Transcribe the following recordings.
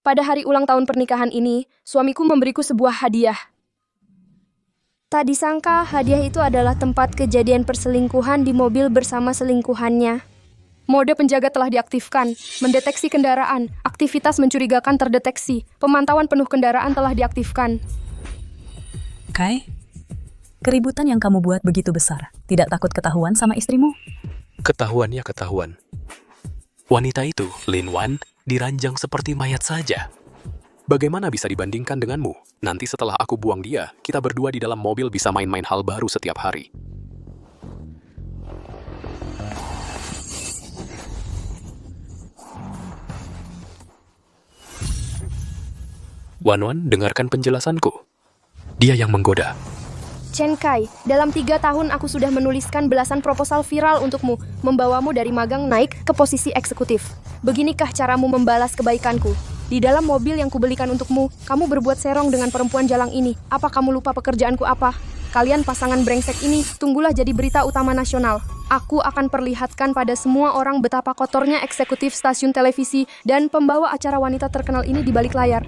Pada hari ulang tahun pernikahan ini, suamiku memberiku sebuah hadiah. Tak disangka, hadiah itu adalah tempat kejadian perselingkuhan di mobil bersama selingkuhannya. Mode penjaga telah diaktifkan, mendeteksi kendaraan, aktivitas mencurigakan terdeteksi, pemantauan penuh kendaraan telah diaktifkan. Kai, keributan yang kamu buat begitu besar. Tidak takut ketahuan sama istrimu? Ketahuannya ketahuan. Wanita itu, Lin Wan, diranjang seperti mayat saja. Bagaimana bisa dibandingkan denganmu? Nanti setelah aku buang dia, kita berdua di dalam mobil bisa main-main hal baru setiap hari. Wan, dengarkan penjelasanku. Dia yang menggoda. Chen Kai, dalam 3 tahun aku sudah menuliskan belasan proposal viral untukmu, membawamu dari magang naik ke posisi eksekutif. Beginikah caramu membalas kebaikanku? Di dalam mobil yang kubelikan untukmu, kamu berbuat serong dengan perempuan jalang ini. Apa kamu lupa pekerjaanku apa? Kalian pasangan brengsek ini, tunggulah jadi berita utama nasional. Aku akan perlihatkan pada semua orang betapa kotornya eksekutif stasiun televisi dan pembawa acara wanita terkenal ini di balik layar.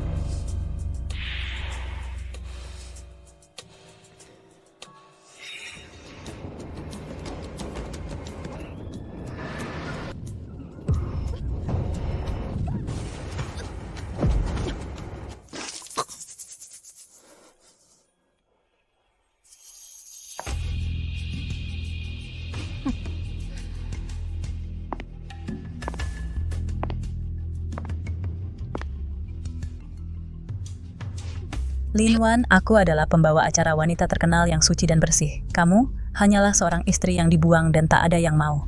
Lin Wan, aku adalah pembawa acara wanita terkenal yang suci dan bersih. Kamu hanyalah seorang istri yang dibuang dan tak ada yang mau.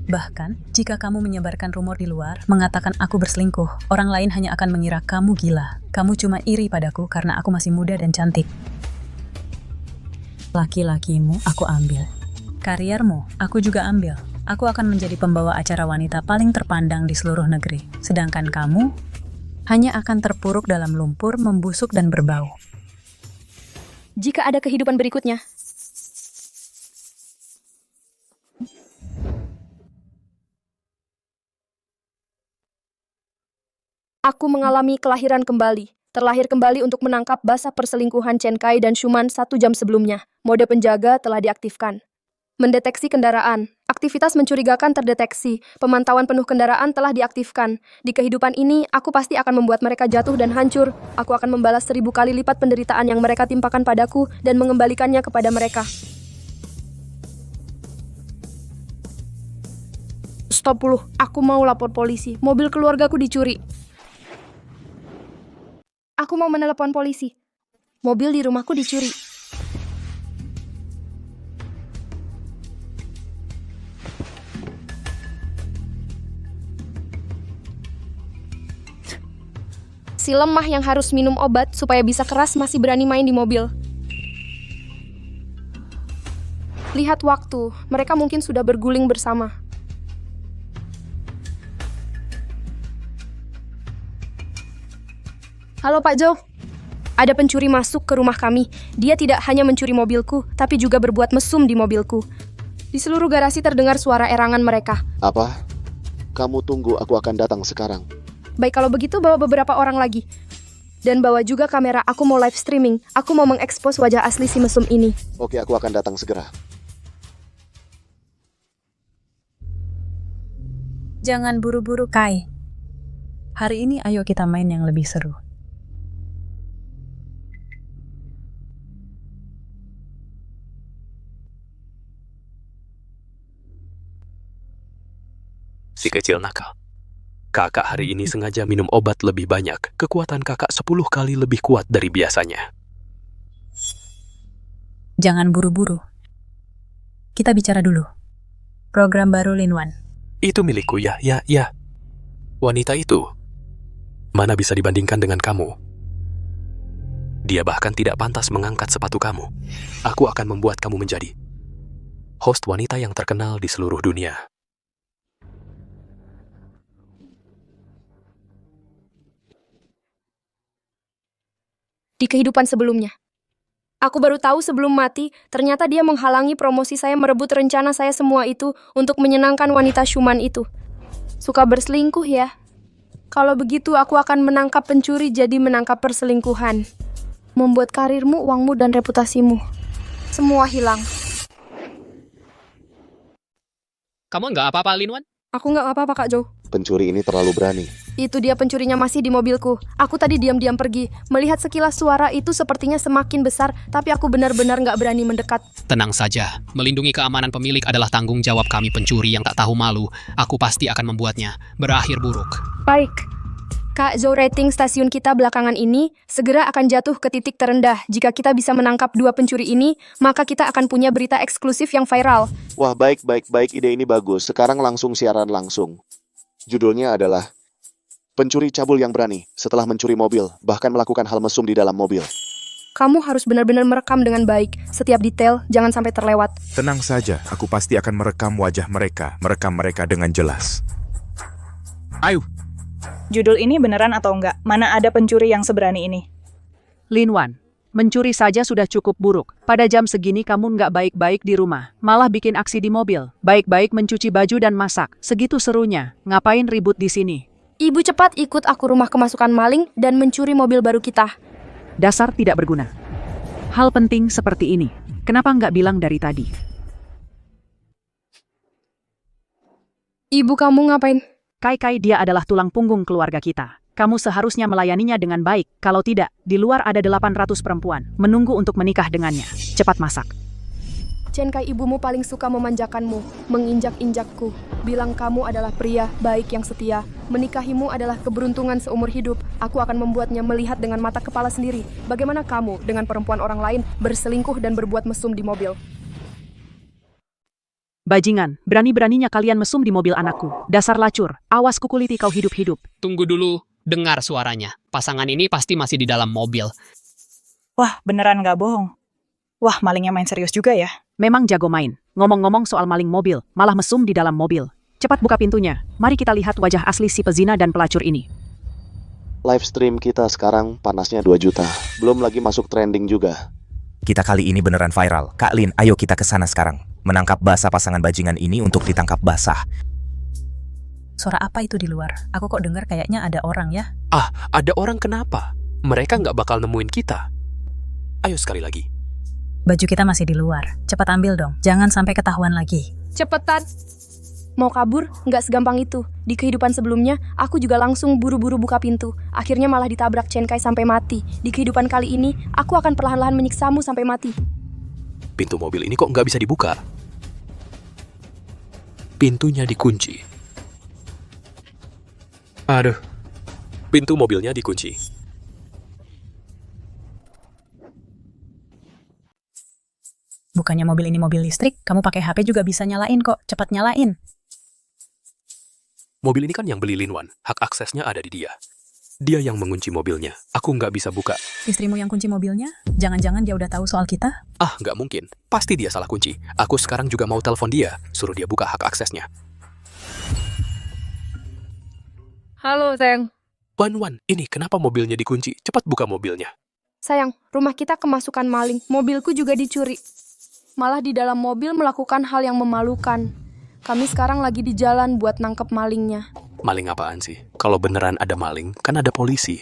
Bahkan, jika kamu menyebarkan rumor di luar, mengatakan aku berselingkuh, orang lain hanya akan mengira kamu gila. Kamu cuma iri padaku karena aku masih muda dan cantik. Laki-lakimu aku ambil. Kariermu aku juga ambil. Aku akan menjadi pembawa acara wanita paling terpandang di seluruh negeri. Sedangkan kamu hanya akan terpuruk dalam lumpur, membusuk dan berbau. Jika ada kehidupan berikutnya, aku mengalami kelahiran kembali. Terlahir kembali untuk menangkap basah perselingkuhan Chen Kai dan Shuman 1 jam sebelumnya. Mode penjaga telah diaktifkan. Mendeteksi kendaraan. Aktivitas mencurigakan terdeteksi. Pemantauan penuh kendaraan telah diaktifkan. Di kehidupan ini, aku pasti akan membuat mereka jatuh dan hancur. Aku akan membalas 1000 kali lipat penderitaan yang mereka timpakan padaku dan mengembalikannya kepada mereka. Stop dulu, aku mau lapor polisi. Mobil keluargaku dicuri. Aku mau menelepon polisi. Mobil di rumahku dicuri. Si lemah yang harus minum obat supaya bisa keras masih berani main di mobil. Lihat waktu, mereka mungkin sudah berguling bersama. Halo Pak Jo, ada pencuri masuk ke rumah kami. Dia tidak hanya mencuri mobilku, tapi juga berbuat mesum di mobilku. Di seluruh garasi terdengar suara erangan mereka. Apa? Kamu tunggu, aku akan datang sekarang. Baik, kalau begitu bawa beberapa orang lagi. Dan bawa juga kamera, aku mau live streaming. Aku mau mengekspos wajah asli si mesum ini. Oke, aku akan datang segera. Jangan buru-buru, Kai. Hari ini ayo kita main yang lebih seru. Si kecil nakal. Kakak hari ini sengaja minum obat lebih banyak. Kekuatan kakak 10 kali lebih kuat dari biasanya. Jangan buru-buru. Kita bicara dulu. Program baru Lin Wan. Itu milikku, ya. Wanita itu, mana bisa dibandingkan dengan kamu? Dia bahkan tidak pantas mengangkat sepatu kamu. Aku akan membuat kamu menjadi host wanita yang terkenal di seluruh dunia. Di kehidupan sebelumnya. Aku baru tahu sebelum mati, ternyata dia menghalangi promosi saya, merebut rencana saya semua itu untuk menyenangkan wanita Shuman itu. Suka berselingkuh ya. Kalau begitu aku akan menangkap pencuri jadi menangkap perselingkuhan. Membuat karirmu, uangmu, dan reputasimu. Semua hilang. Kamu nggak apa-apa, Linwan? Aku nggak apa-apa, Kak Jo. Pencuri ini terlalu berani. Itu dia pencurinya masih di mobilku. Aku tadi diam-diam pergi. Melihat sekilas suara itu sepertinya semakin besar, tapi aku benar-benar nggak berani mendekat. Tenang saja, melindungi keamanan pemilik adalah tanggung jawab kami pencuri yang tak tahu malu. Aku pasti akan membuatnya berakhir buruk. Baik. Kak Jo, rating stasiun kita belakangan ini segera akan jatuh ke titik terendah. Jika kita bisa menangkap dua pencuri ini, maka kita akan punya berita eksklusif yang viral. Wah, baik. Ide ini bagus. Sekarang langsung siaran langsung. Judulnya adalah Pencuri Cabul yang Berani setelah mencuri mobil, bahkan melakukan hal mesum di dalam mobil. Kamu harus benar-benar merekam dengan baik. Setiap detail, jangan sampai terlewat. Tenang saja, aku pasti akan merekam wajah mereka, merekam mereka dengan jelas. Ayo, Judul ini beneran atau enggak? Mana ada pencuri yang seberani ini? Linwan, mencuri saja sudah cukup buruk. Pada jam segini kamu nggak baik-baik di rumah. Malah bikin aksi di mobil. Baik-baik mencuci baju dan masak. Segitu serunya. Ngapain ribut di sini? Ibu cepat ikut aku rumah kemasukan maling dan mencuri mobil baru kita. Dasar tidak berguna. Hal penting seperti ini. Kenapa nggak bilang dari tadi? Ibu kamu ngapain? Kai, dia adalah tulang punggung keluarga kita. Kamu seharusnya melayaninya dengan baik. Kalau tidak, di luar ada 800 perempuan. Menunggu untuk menikah dengannya. Cepat masak. Chen Kai, ibumu paling suka memanjakanmu, menginjak-injakku. Bilang kamu adalah pria baik yang setia. Menikahimu adalah keberuntungan seumur hidup. Aku akan membuatnya melihat dengan mata kepala sendiri. Bagaimana kamu dengan perempuan orang lain berselingkuh dan berbuat mesum di mobil? Bajingan, berani-beraninya kalian mesum di mobil anakku. Dasar lacur, awas kukuliti kau hidup-hidup. Tunggu dulu, dengar suaranya. Pasangan ini pasti masih di dalam mobil. Wah, beneran nggak bohong. Wah, malingnya main serius juga ya. Memang jago main. Ngomong-ngomong soal maling mobil, malah mesum di dalam mobil. Cepat buka pintunya. Mari kita lihat wajah asli si pezina dan pelacur ini. Live stream kita sekarang panasnya 2 juta. Belum lagi masuk trending juga. Kita kali ini beneran viral. Kak Lin, ayo kita ke sana sekarang. Menangkap basah pasangan bajingan ini untuk ditangkap basah. Suara apa itu di luar? Aku kok dengar kayaknya ada orang ya? Ah, ada orang kenapa? Mereka nggak bakal nemuin kita. Ayo sekali lagi. Baju kita masih di luar. Cepat ambil dong. Jangan sampai ketahuan lagi. Cepetan! Mau kabur? Nggak segampang itu. Di kehidupan sebelumnya, aku juga langsung buru-buru buka pintu. Akhirnya malah ditabrak Chen Kai sampai mati. Di kehidupan kali ini, aku akan perlahan-lahan menyiksamu sampai mati. Pintu mobil ini kok nggak bisa dibuka? Pintunya dikunci. Aduh, pintu mobilnya dikunci. Bukannya mobil ini mobil listrik, kamu pakai HP juga bisa nyalain kok. Cepat nyalain. Mobil ini kan yang beli Linwan. Hak aksesnya ada di dia. Dia yang mengunci mobilnya. Aku nggak bisa buka. Istrimu yang kunci mobilnya? Jangan-jangan dia udah tahu soal kita? Ah, nggak mungkin. Pasti dia salah kunci. Aku sekarang juga mau telepon dia. Suruh dia buka hak aksesnya. Halo, sayang. Wan, ini kenapa mobilnya dikunci? Cepat buka mobilnya. Sayang, rumah kita kemasukan maling. Mobilku juga dicuri. Malah di dalam mobil melakukan hal yang memalukan. Kami sekarang lagi di jalan buat nangkep malingnya. Maling apaan sih? Kalau beneran ada maling, kan ada polisi.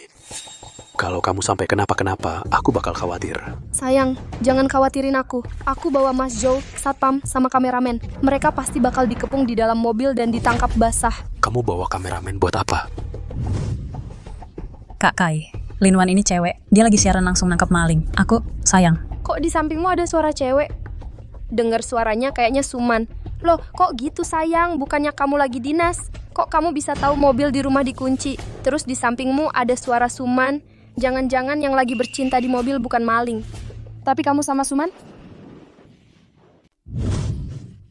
Kalau kamu sampai kenapa-kenapa, aku bakal khawatir. Sayang, jangan khawatirin aku. Aku bawa Mas Zhou, satpam, sama kameramen. Mereka pasti bakal dikepung di dalam mobil dan ditangkap basah. Kamu bawa kameramen buat apa? Kak Kai, Linwan ini cewek. Dia lagi siaran langsung nangkep maling. Aku, sayang. Kok di sampingmu ada suara cewek? Dengar suaranya kayaknya Suman. Loh, kok gitu sayang? Bukannya kamu lagi dinas? Kok kamu bisa tahu mobil di rumah dikunci? Terus di sampingmu ada suara Suman? Jangan-jangan yang lagi bercinta di mobil bukan maling. Tapi kamu sama Suman?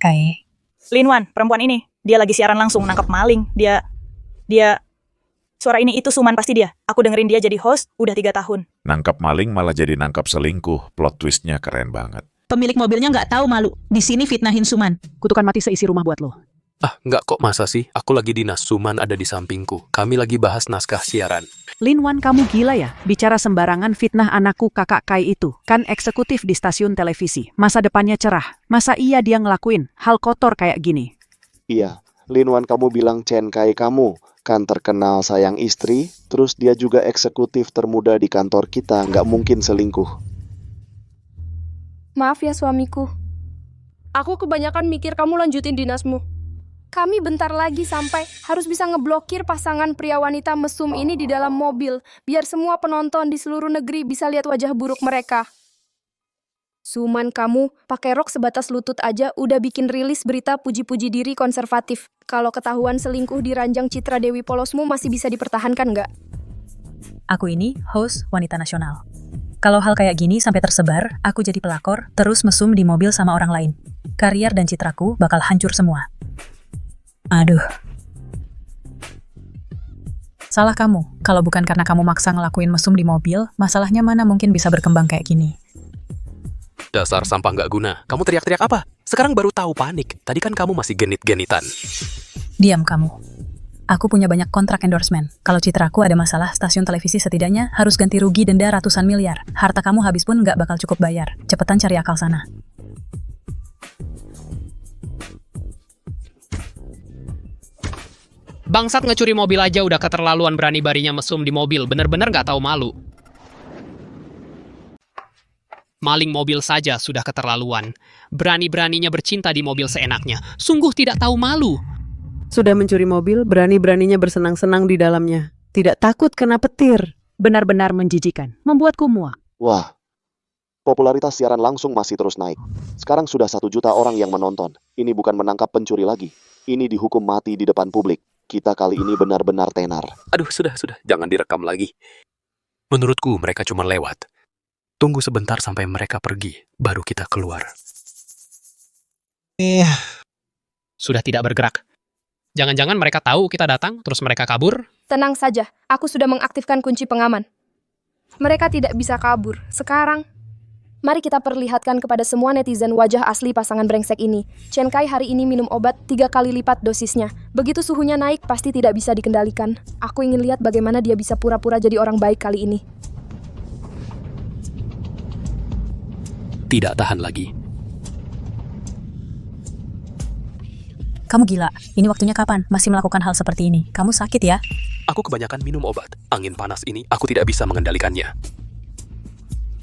Kai, Linwan, perempuan ini. Dia lagi siaran langsung nangkep maling. Dia... Suara ini itu Suman pasti dia. Aku dengerin dia jadi host udah 3 tahun. nangkap maling malah jadi nangkap selingkuh. Plot twistnya keren banget. Pemilik mobilnya nggak tahu malu. Di sini fitnahin Suman. Kutukan mati seisi rumah buat lo. Ah, nggak kok, masa sih? Aku lagi dinas, Suman ada di sampingku. Kami lagi bahas naskah siaran. Linwan, kamu gila ya? Bicara sembarangan fitnah anakku kakak Kai itu. Kan eksekutif di stasiun televisi. Masa depannya cerah. Masa iya dia ngelakuin hal kotor kayak gini? Iya, Linwan, kamu bilang Chen Kai kamu kan terkenal sayang istri, terus dia juga eksekutif termuda di kantor kita, nggak mungkin selingkuh. Maaf ya suamiku. Aku kebanyakan mikir kamu lanjutin dinasmu. Kami bentar lagi sampai, harus bisa ngeblokir pasangan pria wanita mesum ini di dalam mobil, biar semua penonton di seluruh negeri bisa lihat wajah buruk mereka. Suman, kamu pakai rok sebatas lutut aja udah bikin rilis berita puji-puji diri konservatif. Kalau ketahuan selingkuh di ranjang citra Dewi polosmu masih bisa dipertahankan nggak? Aku ini host wanita nasional. Kalau hal kayak gini sampai tersebar, aku jadi pelakor, terus mesum di mobil sama orang lain. Karier dan citraku bakal hancur semua. Aduh. Salah kamu. Kalau bukan karena kamu maksa ngelakuin mesum di mobil, masalahnya mana mungkin bisa berkembang kayak gini. Dasar sampah nggak guna. Kamu teriak-teriak apa? Sekarang baru tahu panik. Tadi kan kamu masih genit-genitan. Diam kamu. Aku punya banyak kontrak endorsement. Kalau citraku ada masalah, stasiun televisi setidaknya harus ganti rugi denda ratusan miliar. Harta kamu habis pun nggak bakal cukup bayar. Cepetan cari akal sana. Bangsat ngecuri mobil aja udah keterlaluan berani-barinya mesum di mobil. Bener-bener nggak tahu malu. Maling mobil saja sudah keterlaluan. Berani-beraninya bercinta di mobil seenaknya. Sungguh tidak tahu malu. Sudah mencuri mobil, berani-beraninya bersenang-senang di dalamnya. Tidak takut kena petir. Benar-benar menjijikan, membuatku muak. Wah, popularitas siaran langsung masih terus naik. Sekarang sudah 1 juta orang yang menonton. Ini bukan menangkap pencuri lagi. Ini dihukum mati di depan publik. Kita kali ini benar-benar tenar. Aduh, sudah. Jangan direkam lagi. Menurutku mereka cuma lewat. Tunggu sebentar sampai mereka pergi, baru kita keluar. Sudah tidak bergerak. Jangan-jangan mereka tahu kita datang, terus mereka kabur? Tenang saja, aku sudah mengaktifkan kunci pengaman. Mereka tidak bisa kabur. Sekarang, mari kita perlihatkan kepada semua netizen wajah asli pasangan brengsek ini. Chen Kai hari ini minum obat 3 kali lipat dosisnya. Begitu suhunya naik, pasti tidak bisa dikendalikan. Aku ingin lihat bagaimana dia bisa pura-pura jadi orang baik kali ini. Tidak tahan lagi. Kamu gila. Ini waktunya kapan? Masih melakukan hal seperti ini. Kamu sakit ya? Aku kebanyakan minum obat. Angin panas ini, aku tidak bisa mengendalikannya.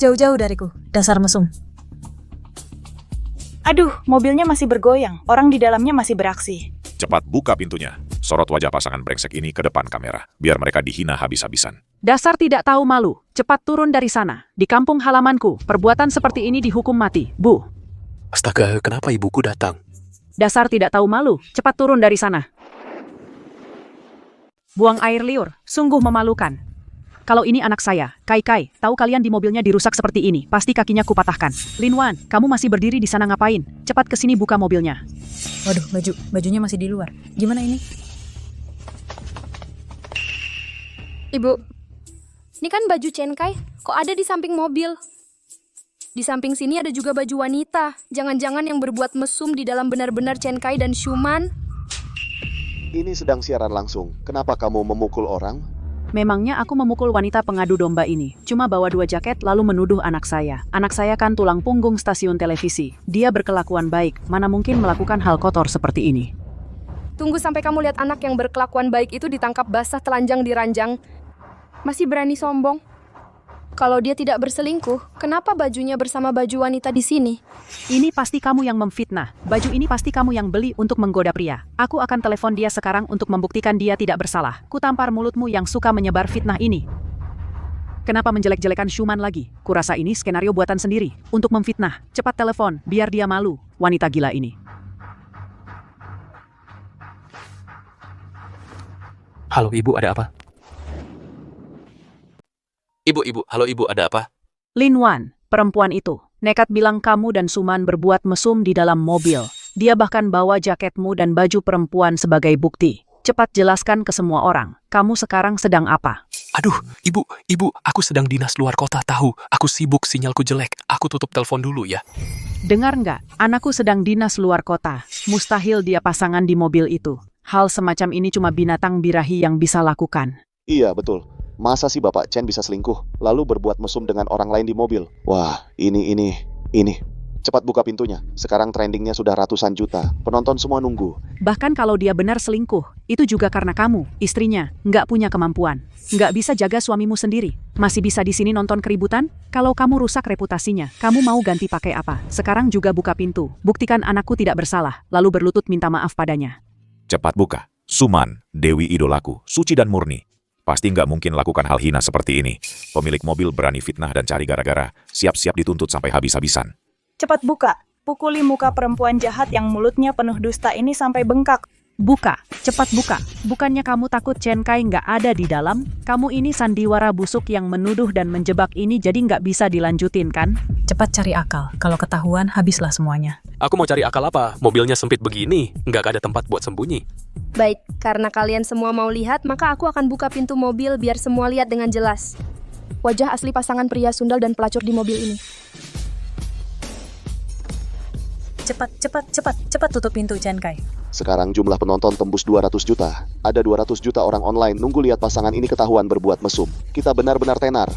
Jauh-jauh dariku. Dasar mesum. Aduh, mobilnya masih bergoyang. Orang di dalamnya masih beraksi. Cepat buka pintunya. Sorot wajah pasangan brengsek ini ke depan kamera, biar mereka dihina habis-habisan. Dasar tidak tahu malu. Cepat turun dari sana. Di kampung halamanku, perbuatan seperti ini dihukum mati. Bu. Astaga, kenapa ibuku datang? Dasar tidak tahu malu. Cepat turun dari sana. Buang air liur. Sungguh memalukan. Kalau ini anak saya, Kai, tahu kalian di mobilnya dirusak seperti ini. Pasti kakinya kupatahkan. Linwan, kamu masih berdiri di sana ngapain? Cepat kesini buka mobilnya. Waduh, bajunya masih di luar. Gimana ini? Ibu, ini kan baju Chen Kai, kok ada di samping mobil? Di samping sini ada juga baju wanita. Jangan-jangan yang berbuat mesum di dalam benar-benar Chen Kai dan Shuman? Ini sedang siaran langsung. Kenapa kamu memukul orang? Memangnya aku memukul wanita pengadu domba ini. Cuma bawa 2 jaket lalu menuduh anak saya. Anak saya kan tulang punggung stasiun televisi. Dia berkelakuan baik. Mana mungkin melakukan hal kotor seperti ini? Tunggu sampai kamu lihat anak yang berkelakuan baik itu ditangkap basah telanjang di ranjang. Masih berani sombong? Kalau dia tidak berselingkuh, kenapa bajunya bersama baju wanita di sini? Ini pasti kamu yang memfitnah. Baju ini pasti kamu yang beli untuk menggoda pria. Aku akan telepon dia sekarang untuk membuktikan dia tidak bersalah. Kutampar mulutmu yang suka menyebar fitnah ini. Kenapa menjelek-jelekan Shuman lagi? Kurasa ini skenario buatan sendiri. Untuk memfitnah. Cepat telepon, biar dia malu. Wanita gila ini. Halo ibu, ada apa? Halo ibu, ada apa? Linwan, perempuan itu, nekat bilang kamu dan Suman berbuat mesum di dalam mobil. Dia bahkan bawa jaketmu dan baju perempuan sebagai bukti. Cepat jelaskan ke semua orang, kamu sekarang sedang apa? Aduh, ibu, aku sedang dinas luar kota tahu. Aku sibuk, sinyalku jelek. Aku tutup telepon dulu ya. Dengar nggak? Anakku sedang dinas luar kota. Mustahil dia pasangan di mobil itu. Hal semacam ini cuma binatang birahi yang bisa lakukan. Iya, betul. Masa sih Bapak Chen bisa selingkuh, lalu berbuat mesum dengan orang lain di mobil? Wah, ini. Cepat buka pintunya. Sekarang trendingnya sudah ratusan juta. Penonton semua nunggu. Bahkan kalau dia benar selingkuh, itu juga karena kamu, istrinya, nggak punya kemampuan. Nggak bisa jaga suamimu sendiri. Masih bisa di sini nonton keributan? Kalau kamu rusak reputasinya, kamu mau ganti pakai apa? Sekarang juga buka pintu. Buktikan anakku tidak bersalah, lalu berlutut minta maaf padanya. Cepat buka. Suman, Dewi idolaku, suci dan murni. Pasti nggak mungkin lakukan hal hina seperti ini. Pemilik mobil berani fitnah dan cari gara-gara. Siap-siap dituntut sampai habis-habisan. Cepat buka. Pukuli muka perempuan jahat yang mulutnya penuh dusta ini sampai bengkak. Buka, cepat buka. Bukannya kamu takut Chen Kai nggak ada di dalam? Kamu ini sandiwara busuk yang menuduh dan menjebak ini jadi nggak bisa dilanjutin kan? Cepat cari akal. Kalau ketahuan, habislah semuanya. Aku mau cari akal apa? Mobilnya sempit begini, nggak ada tempat buat sembunyi. Baik, karena kalian semua mau lihat, maka aku akan buka pintu mobil biar semua lihat dengan jelas. Wajah asli pasangan pria sundal dan pelacur di mobil ini. Cepat tutup pintu, Chen Kai. Sekarang jumlah penonton tembus 200 juta. Ada 200 juta orang online nunggu lihat pasangan ini ketahuan berbuat mesum. Kita benar-benar tenar.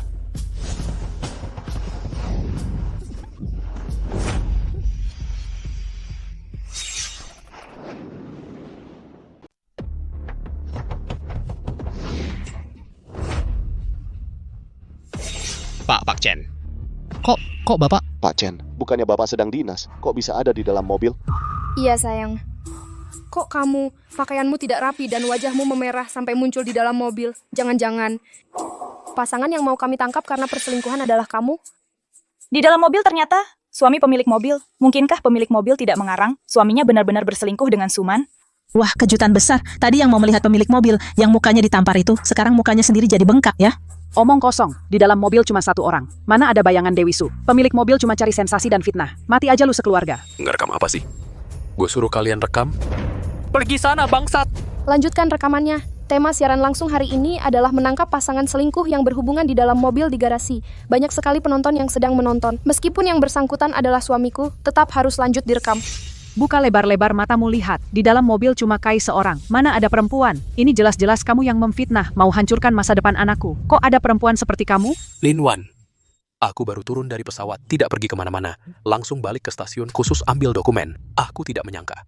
Pak Chen. Kok Bapak? Pak Chen, bukannya Bapak sedang dinas? Kok bisa ada di dalam mobil? Iya sayang. Kok kamu, pakaianmu tidak rapi dan wajahmu memerah sampai muncul di dalam mobil? Jangan-jangan pasangan yang mau kami tangkap karena perselingkuhan adalah kamu? Di dalam mobil ternyata suami pemilik mobil. Mungkinkah pemilik mobil tidak mengarang suaminya benar-benar berselingkuh dengan Suman? Wah, kejutan besar. Tadi yang mau melihat pemilik mobil, yang mukanya ditampar itu, sekarang mukanya sendiri jadi bengkak ya. Omong kosong, di dalam mobil cuma satu orang. Mana ada bayangan Dewi Su? Pemilik mobil cuma cari sensasi dan fitnah. Mati aja lu sekeluarga. Ngerekam apa sih? Gue suruh kalian rekam? Pergi sana, bangsat! Lanjutkan rekamannya. Tema siaran langsung hari ini adalah menangkap pasangan selingkuh yang berhubungan di dalam mobil di garasi. Banyak sekali penonton yang sedang menonton. Meskipun yang bersangkutan adalah suamiku, tetap harus lanjut direkam. Buka lebar-lebar matamu lihat. Di dalam mobil cuma Kai seorang. Mana ada perempuan? Ini jelas-jelas kamu yang memfitnah, mau hancurkan masa depan anakku. Kok ada perempuan seperti kamu? Lin Wan, aku baru turun dari pesawat, tidak pergi kemana-mana. Langsung balik ke stasiun khusus ambil dokumen. Aku tidak menyangka.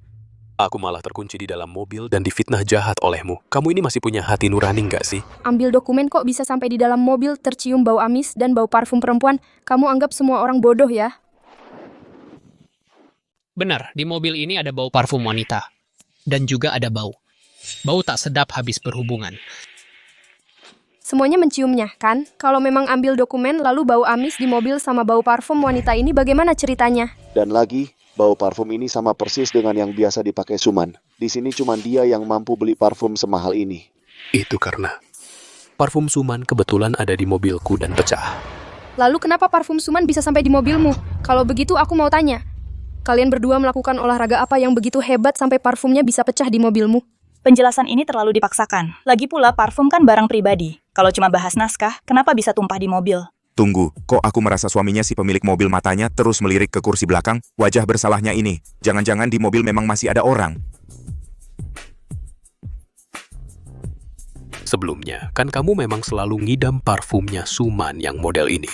Aku malah terkunci di dalam mobil dan difitnah jahat olehmu. Kamu ini masih punya hati nurani nggak sih? Ambil dokumen kok bisa sampai di dalam mobil tercium bau amis dan bau parfum perempuan. Kamu anggap semua orang bodoh ya? Benar, di mobil ini ada bau parfum wanita. Dan juga ada bau. Bau tak sedap habis berhubungan. Semuanya menciumnya, kan? Kalau memang ambil dokumen lalu bau amis di mobil sama bau parfum wanita ini bagaimana ceritanya? Dan lagi, bau parfum ini sama persis dengan yang biasa dipakai Suman. Di sini cuma dia yang mampu beli parfum semahal ini. Itu karena parfum Suman kebetulan ada di mobilku dan pecah. Lalu kenapa parfum Suman bisa sampai di mobilmu? Kalau begitu aku mau tanya. Kalian berdua melakukan olahraga apa yang begitu hebat sampai parfumnya bisa pecah di mobilmu? Penjelasan ini terlalu dipaksakan. Lagi pula parfum kan barang pribadi. Kalau cuma bahas naskah, kenapa bisa tumpah di mobil? Tunggu, kok aku merasa suaminya si pemilik mobil matanya terus melirik ke kursi belakang? Wajah bersalahnya ini. Jangan-jangan di mobil memang masih ada orang. Sebelumnya, kan kamu memang selalu ngidam parfumnya Suman yang model ini.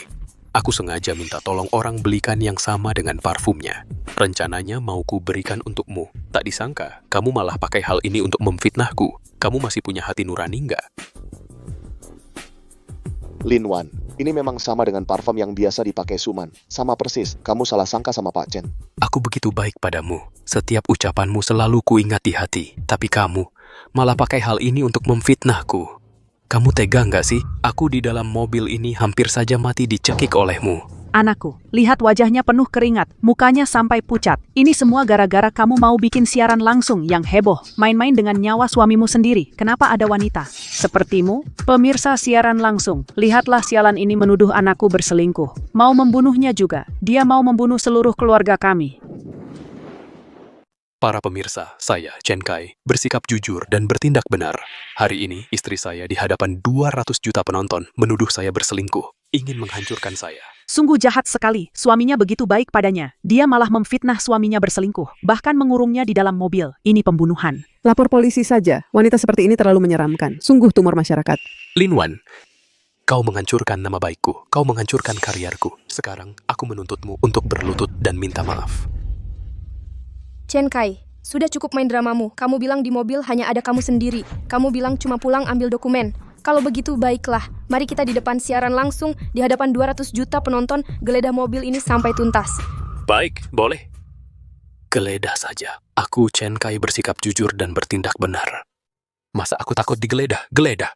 Aku sengaja minta tolong orang belikan yang sama dengan parfumnya. Rencananya mau ku berikan untukmu. Tak disangka, kamu malah pakai hal ini untuk memfitnahku. Kamu masih punya hati nurani nggak? Lin Wan, ini memang sama dengan parfum yang biasa dipakai Suman. Sama persis, kamu salah sangka sama Pak Chen. Aku begitu baik padamu. Setiap ucapanmu selalu kuingat di hati. Tapi kamu malah pakai hal ini untuk memfitnahku. Kamu tega nggak sih? Aku di dalam mobil ini hampir saja mati dicekik olehmu. Anakku, lihat wajahnya penuh keringat, mukanya sampai pucat. Ini semua gara-gara kamu mau bikin siaran langsung yang heboh, main-main dengan nyawa suamimu sendiri. Kenapa ada wanita sepertimu? Pemirsa siaran langsung, lihatlah sialan ini menuduh anakku berselingkuh. Mau membunuhnya juga. Dia mau membunuh seluruh keluarga kami. Para pemirsa, saya, Chen Kai, bersikap jujur dan bertindak benar. Hari ini, istri saya di hadapan 200 juta penonton menuduh saya berselingkuh, ingin menghancurkan saya. Sungguh jahat sekali, suaminya begitu baik padanya. Dia malah memfitnah suaminya berselingkuh, bahkan mengurungnya di dalam mobil. Ini pembunuhan. Lapor polisi saja. Wanita seperti ini terlalu menyeramkan. Sungguh tumor masyarakat. Lin Wan, kau menghancurkan nama baikku, kau menghancurkan karirku. Sekarang, aku aku menuntutmu untuk berlutut dan minta maaf. Chen Kai, sudah cukup main dramamu. Kamu bilang di mobil hanya ada kamu sendiri. Kamu bilang cuma pulang ambil dokumen. Kalau begitu baiklah, mari kita di depan siaran langsung, di hadapan 200 juta penonton, geledah mobil ini sampai tuntas. Baik, boleh. Geledah saja. Aku Chen Kai bersikap jujur dan bertindak benar. Masa aku takut digeledah? Geledah.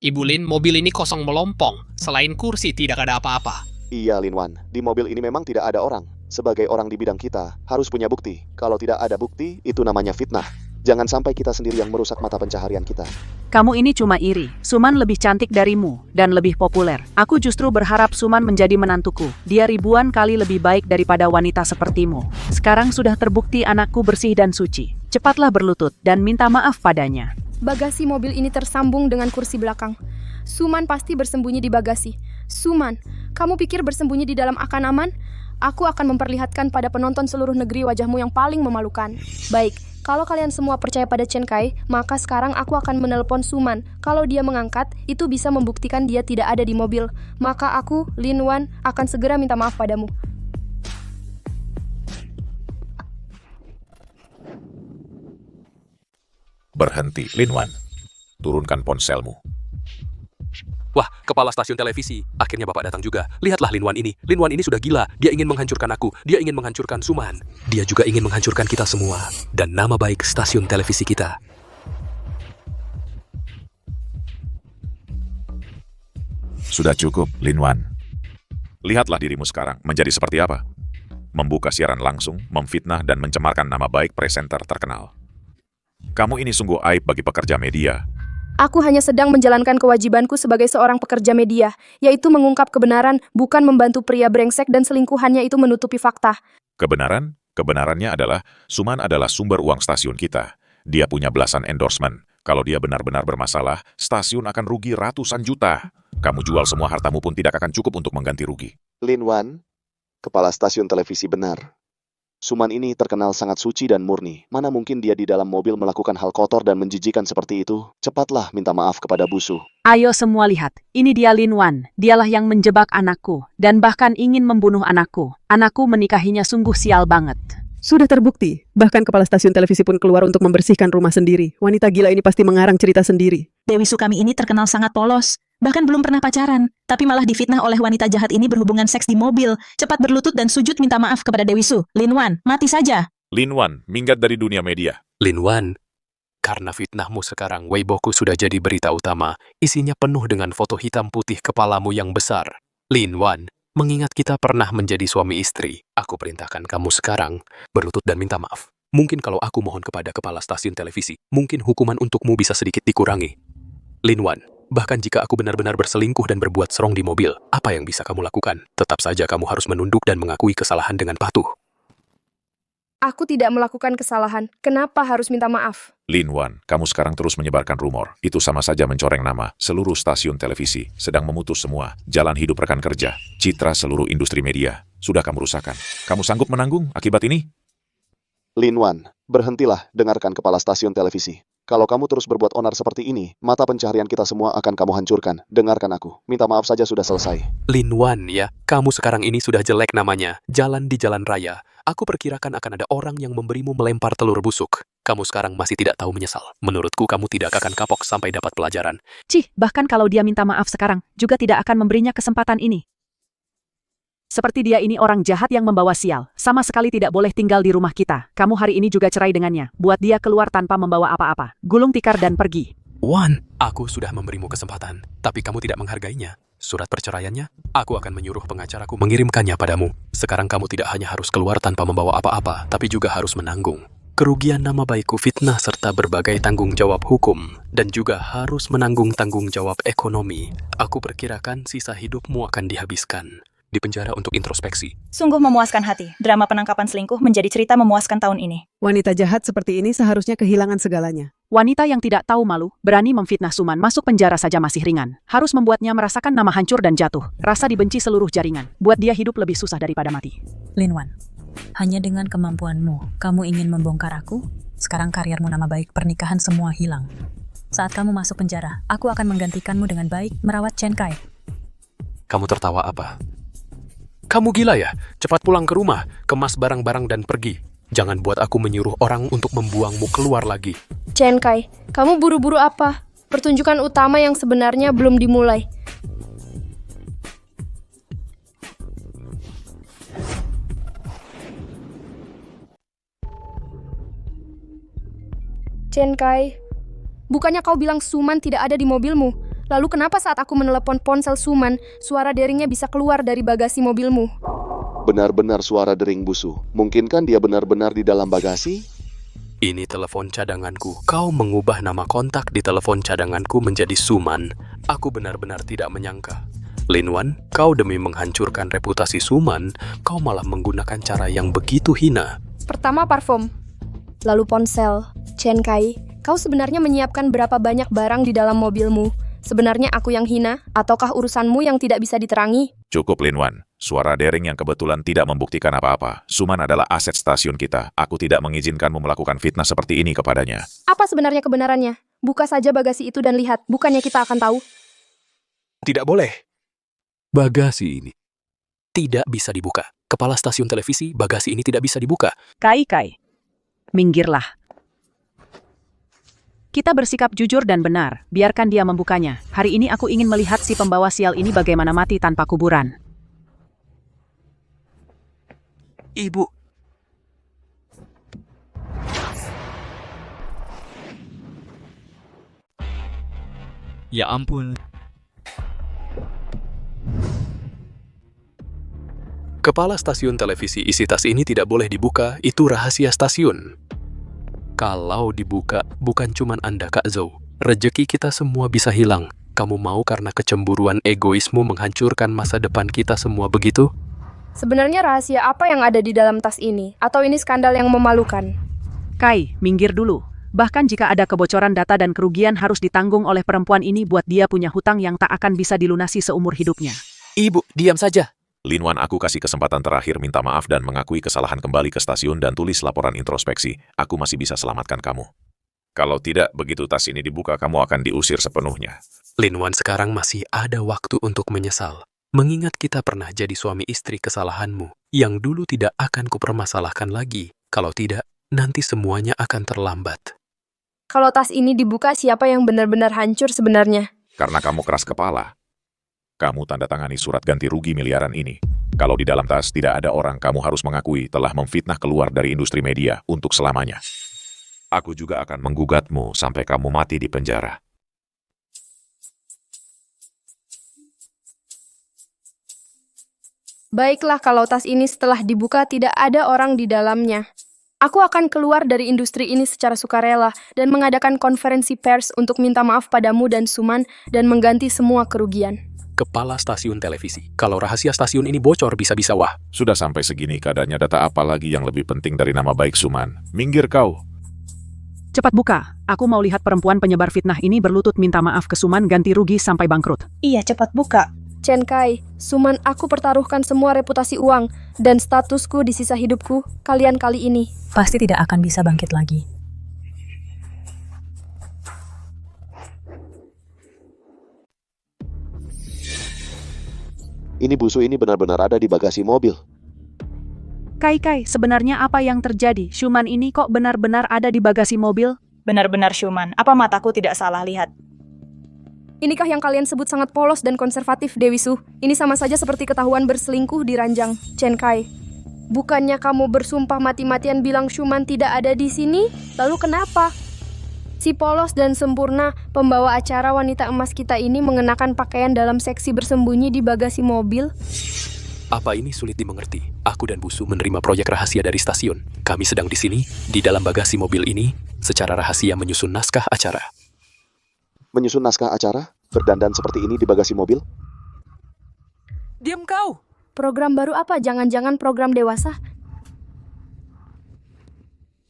Ibu Lin, mobil ini kosong melompong. Selain kursi, tidak ada apa-apa. Iya, Lin Wan. Di mobil ini memang tidak ada orang. Sebagai orang di bidang kita, harus punya bukti. Kalau tidak ada bukti, itu namanya fitnah. Jangan sampai kita sendiri yang merusak mata pencaharian kita. Kamu ini cuma iri. Suman lebih cantik darimu dan lebih populer. Aku justru berharap Suman menjadi menantuku. Dia ribuan kali lebih baik daripada wanita sepertimu. Sekarang sudah terbukti anakku bersih dan suci. Cepatlah berlutut dan minta maaf padanya. Bagasi mobil ini tersambung dengan kursi belakang. Suman pasti bersembunyi di bagasi. Suman, kamu pikir bersembunyi di dalam akan aman? Aku akan memperlihatkan pada penonton seluruh negeri wajahmu yang paling memalukan. Baik, kalau kalian semua percaya pada Chen Kai, maka sekarang aku akan menelpon Suman. Kalau dia mengangkat, itu bisa membuktikan dia tidak ada di mobil. Maka aku, Lin Wan, akan segera minta maaf padamu. Berhenti, Lin Wan. Turunkan ponselmu. Wah, kepala stasiun televisi. Akhirnya Bapak datang juga. Lihatlah Lin Wan ini. Lin Wan ini sudah gila. Dia ingin menghancurkan aku. Dia ingin menghancurkan Suman. Dia juga ingin menghancurkan kita semua. Dan nama baik stasiun televisi kita. Sudah cukup, Lin Wan. Lihatlah dirimu sekarang menjadi seperti apa. Membuka siaran langsung, memfitnah dan mencemarkan nama baik presenter terkenal. Kamu ini sungguh aib bagi pekerja media. Aku hanya sedang menjalankan kewajibanku sebagai seorang pekerja media, yaitu mengungkap kebenaran, bukan membantu pria brengsek dan selingkuhannya itu menutupi fakta. Kebenaran? Kebenarannya adalah Suman adalah sumber uang stasiun kita. Dia punya belasan endorsement. Kalau dia benar-benar bermasalah, stasiun akan rugi ratusan juta. Kamu jual semua hartamu pun tidak akan cukup untuk mengganti rugi. Lin Wan, kepala stasiun televisi benar. Suman ini terkenal sangat suci dan murni. Mana mungkin dia di dalam mobil melakukan hal kotor dan menjijikan seperti itu? Cepatlah minta maaf kepada Busu. Ayo semua lihat, ini dia Lin Wan. Dialah yang menjebak anakku dan bahkan ingin membunuh anakku. Anakku menikahinya sungguh sial banget. Sudah terbukti. Bahkan kepala stasiun televisi pun keluar untuk membersihkan rumah sendiri. Wanita gila ini pasti mengarang cerita sendiri. Dewi Sukami ini terkenal sangat polos. Bahkan belum pernah pacaran, tapi malah difitnah oleh wanita jahat ini berhubungan seks di mobil. Cepat berlutut dan sujud minta maaf kepada Dewi Su. Lin Wan, mati saja. Lin Wan, minggat dari dunia media. Lin Wan, karena fitnahmu sekarang, Weiboku sudah jadi berita utama. Isinya penuh dengan foto hitam putih kepalamu yang besar. Lin Wan, mengingat kita pernah menjadi suami istri, aku perintahkan kamu sekarang berlutut dan minta maaf. Mungkin kalau aku mohon kepada kepala stasiun televisi, mungkin hukuman untukmu bisa sedikit dikurangi. Lin Wan, bahkan jika aku benar-benar berselingkuh dan berbuat serong di mobil, apa yang bisa kamu lakukan? Tetap saja kamu harus menunduk dan mengakui kesalahan dengan patuh. Aku tidak melakukan kesalahan. Kenapa harus minta maaf? Lin Wan, kamu sekarang terus menyebarkan rumor. Itu sama saja mencoreng nama seluruh stasiun televisi, sedang memutus semua jalan hidup rekan kerja, citra seluruh industri media. Sudah kamu rusakkan. Kamu sanggup menanggung akibat ini? Lin Wan, berhentilah dengarkan kepala stasiun televisi. Kalau kamu terus berbuat onar seperti ini, mata pencaharian kita semua akan kamu hancurkan. Dengarkan aku. Minta maaf saja sudah selesai. Lin Wan ya, kamu sekarang ini sudah jelek namanya. Jalan di jalan raya. Aku perkirakan akan ada orang yang memberimu melempar telur busuk. Kamu sekarang masih tidak tahu menyesal. Menurutku kamu tidak akan kapok sampai dapat pelajaran. Cih, bahkan kalau dia minta maaf sekarang, juga tidak akan memberinya kesempatan ini. Seperti dia ini orang jahat yang membawa sial. Sama sekali tidak boleh tinggal di rumah kita. Kamu hari ini juga cerai dengannya. Buat dia keluar tanpa membawa apa-apa. Gulung tikar dan pergi. Wan, aku sudah memberimu kesempatan, tapi kamu tidak menghargainya. Surat perceraiannya, aku akan menyuruh pengacaraku mengirimkannya padamu. Sekarang kamu tidak hanya harus keluar tanpa membawa apa-apa, tapi juga harus menanggung kerugian nama baikku, fitnah, serta berbagai tanggung jawab hukum. Dan juga harus menanggung tanggung jawab ekonomi. Aku perkirakan sisa hidupmu akan dihabiskan di penjara untuk introspeksi. Sungguh memuaskan hati. Drama penangkapan selingkuh menjadi cerita memuaskan tahun ini. Wanita jahat seperti ini seharusnya kehilangan segalanya. Wanita yang tidak tahu malu, berani memfitnah Suman masuk penjara saja masih ringan. Harus membuatnya merasakan nama hancur dan jatuh. Rasa dibenci seluruh jaringan. Buat dia hidup lebih susah daripada mati. Lin Wan, hanya dengan kemampuanmu, kamu ingin membongkar aku? Sekarang karirmu, nama baik, pernikahan semua hilang. Saat kamu masuk penjara, aku akan menggantikanmu dengan baik merawat Chen Kai. Kamu tertawa apa? kamu gila ya? Cepat pulang ke rumah, kemas barang-barang dan pergi. Jangan buat aku menyuruh orang untuk membuangmu keluar lagi. Chen Kai, kamu buru-buru apa? Pertunjukan utama yang sebenarnya belum dimulai. Chen Kai, bukannya kau bilang Suman tidak ada di mobilmu? Lalu kenapa saat aku menelepon ponsel Suman, suara deringnya bisa keluar dari bagasi mobilmu? Benar-benar suara dering Busu. Mungkinkah dia benar-benar di dalam bagasi? Ini telepon cadanganku. Kau mengubah nama kontak di telepon cadanganku menjadi Suman. Aku benar-benar tidak menyangka. Lin Wan, kau demi menghancurkan reputasi Suman, kau malah menggunakan cara yang begitu hina. Pertama parfum, lalu ponsel. Chen Kai, kau sebenarnya menyiapkan berapa banyak barang di dalam mobilmu? Sebenarnya aku yang hina, ataukah urusanmu yang tidak bisa diterangi? Cukup, Lin Wan. Suara dering yang kebetulan tidak membuktikan apa-apa. Suman adalah aset stasiun kita. Aku tidak mengizinkanmu melakukan fitnah seperti ini kepadanya. Apa sebenarnya kebenarannya? Buka saja bagasi itu dan lihat, bukannya kita akan tahu? Tidak boleh. Bagasi ini tidak bisa dibuka. Kepala stasiun televisi, bagasi ini tidak bisa dibuka. Kai, minggirlah. Kita bersikap jujur dan benar, biarkan dia membukanya. Hari ini aku ingin melihat si pembawa sial ini bagaimana mati tanpa kuburan. Ibu. Ya ampun. Kepala stasiun televisi isi tas ini tidak boleh dibuka, itu rahasia stasiun. Kalau dibuka, bukan cuman Anda Kak Zhou. Rejeki kita semua bisa hilang. Kamu mau karena kecemburuan egoismu menghancurkan masa depan kita semua begitu? Sebenarnya rahasia apa yang ada di dalam tas ini? Atau ini skandal yang memalukan? Kai, minggir dulu. Bahkan jika ada kebocoran data dan kerugian harus ditanggung oleh perempuan ini buat dia punya hutang yang tak akan bisa dilunasi seumur hidupnya. Ibu, diam saja. Lin Wan, aku kasih kesempatan terakhir minta maaf dan mengakui kesalahan kembali ke stasiun dan tulis laporan introspeksi. Aku masih bisa selamatkan kamu. Kalau tidak, begitu tas ini dibuka, kamu akan diusir sepenuhnya. Lin Wan, sekarang masih ada waktu untuk menyesal. Mengingat kita pernah jadi suami istri kesalahanmu, yang dulu tidak akan kupermasalahkan lagi. Kalau tidak, nanti semuanya akan terlambat. Kalau tas ini dibuka, siapa yang benar-benar hancur sebenarnya? Karena kamu keras kepala. Kamu tanda tangani surat ganti rugi miliaran ini. Kalau di dalam tas tidak ada orang, kamu harus mengakui telah memfitnah keluar dari industri media untuk selamanya. Aku juga akan menggugatmu sampai kamu mati di penjara. Baiklah, kalau tas ini setelah dibuka tidak ada orang di dalamnya. Aku akan keluar dari industri ini secara sukarela dan mengadakan konferensi pers untuk minta maaf padamu dan Suman dan mengganti semua kerugian. Kepala stasiun televisi. Kalau rahasia stasiun ini bocor, bisa-bisa wah. Sudah sampai segini keadaannya, data apa lagi yang lebih penting dari nama baik Suman? Minggir kau. Cepat buka. Aku mau lihat perempuan penyebar fitnah ini berlutut minta maaf ke Suman ganti rugi sampai bangkrut. Iya, cepat buka. Chen Kai, Suman, aku pertaruhkan semua reputasi uang dan statusku di sisa hidupku kalian kali ini. Pasti tidak akan bisa bangkit lagi. Ini Busu ini benar-benar ada di bagasi mobil. Kai, sebenarnya apa yang terjadi? Suman ini kok benar-benar ada di bagasi mobil? Benar-benar Suman, apa mataku tidak salah lihat? Inikah yang kalian sebut sangat polos dan konservatif, Dewi Su? Ini sama saja seperti ketahuan berselingkuh di ranjang. Chen Kai, bukannya kamu bersumpah mati-matian bilang Suman tidak ada di sini? Lalu kenapa? Si polos dan sempurna, pembawa acara wanita emas kita ini mengenakan pakaian dalam seksi bersembunyi di bagasi mobil? Apa ini sulit dimengerti? Aku dan Busu menerima proyek rahasia dari stasiun. Kami sedang di sini, di dalam bagasi mobil ini, secara rahasia menyusun naskah acara. Menyusun naskah acara? Berdandan seperti ini di bagasi mobil? Diam kau! Program baru apa? Jangan-jangan program dewasa?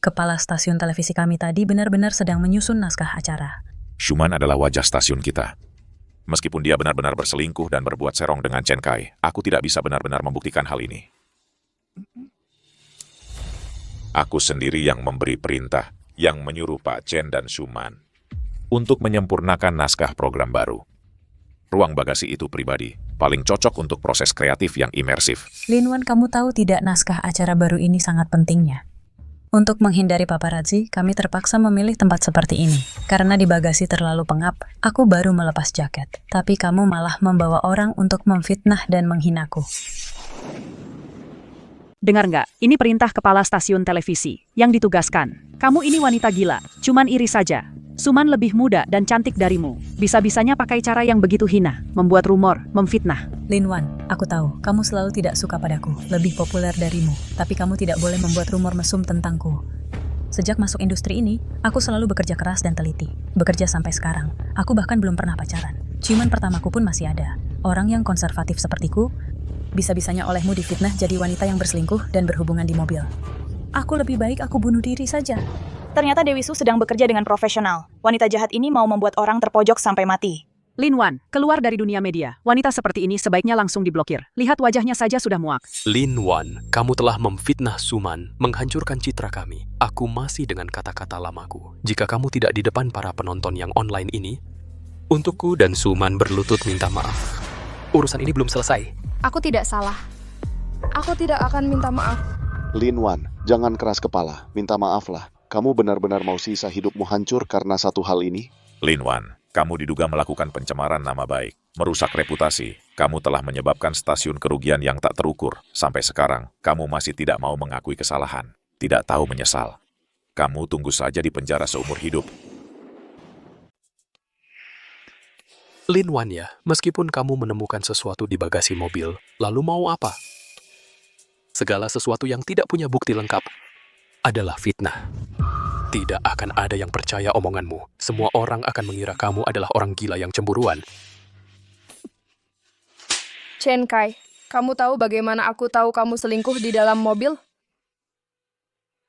Kepala stasiun televisi kami tadi benar-benar sedang menyusun naskah acara. Suman adalah wajah stasiun kita. Meskipun dia benar-benar berselingkuh dan berbuat serong dengan Chen Kai, aku tidak bisa benar-benar membuktikan hal ini. Aku sendiri yang memberi perintah, yang menyuruh Pak Chen dan Suman untuk menyempurnakan naskah program baru. Ruang bagasi itu pribadi, paling cocok untuk proses kreatif yang imersif. Linwan, kamu tahu tidak naskah acara baru ini sangat pentingnya? Untuk menghindari paparazzi, kami terpaksa memilih tempat seperti ini. Karena di bagasi terlalu pengap, aku baru melepas jaket. Tapi kamu malah membawa orang untuk memfitnah dan menghinaku. Dengar nggak? Ini perintah kepala stasiun televisi yang ditugaskan. Kamu ini wanita gila, cuman iri saja. Suman lebih muda dan cantik darimu. Bisa-bisanya pakai cara yang begitu hina, membuat rumor, memfitnah. Linwan, aku tahu, kamu selalu tidak suka padaku, lebih populer darimu. Tapi kamu tidak boleh membuat rumor mesum tentangku. Sejak masuk industri ini, aku selalu bekerja keras dan teliti. Bekerja sampai sekarang, aku bahkan belum pernah pacaran. Ciuman pertamaku pun masih ada. Orang yang konservatif sepertiku, bisa-bisanya olehmu difitnah jadi wanita yang berselingkuh dan berhubungan di mobil. Aku lebih baik aku bunuh diri saja. Ternyata Dewi Su sedang bekerja dengan profesional. Wanita jahat ini mau membuat orang terpojok sampai mati. Linwan, keluar dari dunia media. Wanita seperti ini sebaiknya langsung diblokir. Lihat wajahnya saja sudah muak. Linwan, kamu telah memfitnah Suman, menghancurkan citra kami. Aku masih dengan kata-kata lamaku. Jika kamu tidak di depan para penonton yang online ini, untukku dan Suman berlutut minta maaf. Urusan ini belum selesai. Aku tidak salah. Aku tidak akan minta maaf. Linwan, jangan keras kepala. Minta maaflah. Kamu benar-benar mau sisa hidupmu hancur karena satu hal ini? Linwan, kamu diduga melakukan pencemaran nama baik, merusak reputasi. Kamu telah menyebabkan stasiun kerugian yang tak terukur. Sampai sekarang, kamu masih tidak mau mengakui kesalahan. Tidak tahu menyesal. Kamu tunggu saja di penjara seumur hidup. Linwan ya, meskipun kamu menemukan sesuatu di bagasi mobil, lalu mau apa? Segala sesuatu yang tidak punya bukti lengkap adalah fitnah. Tidak akan ada yang percaya omonganmu. Semua orang akan mengira kamu adalah orang gila yang cemburuan. Chen Kai, kamu tahu bagaimana aku tahu kamu selingkuh di dalam mobil?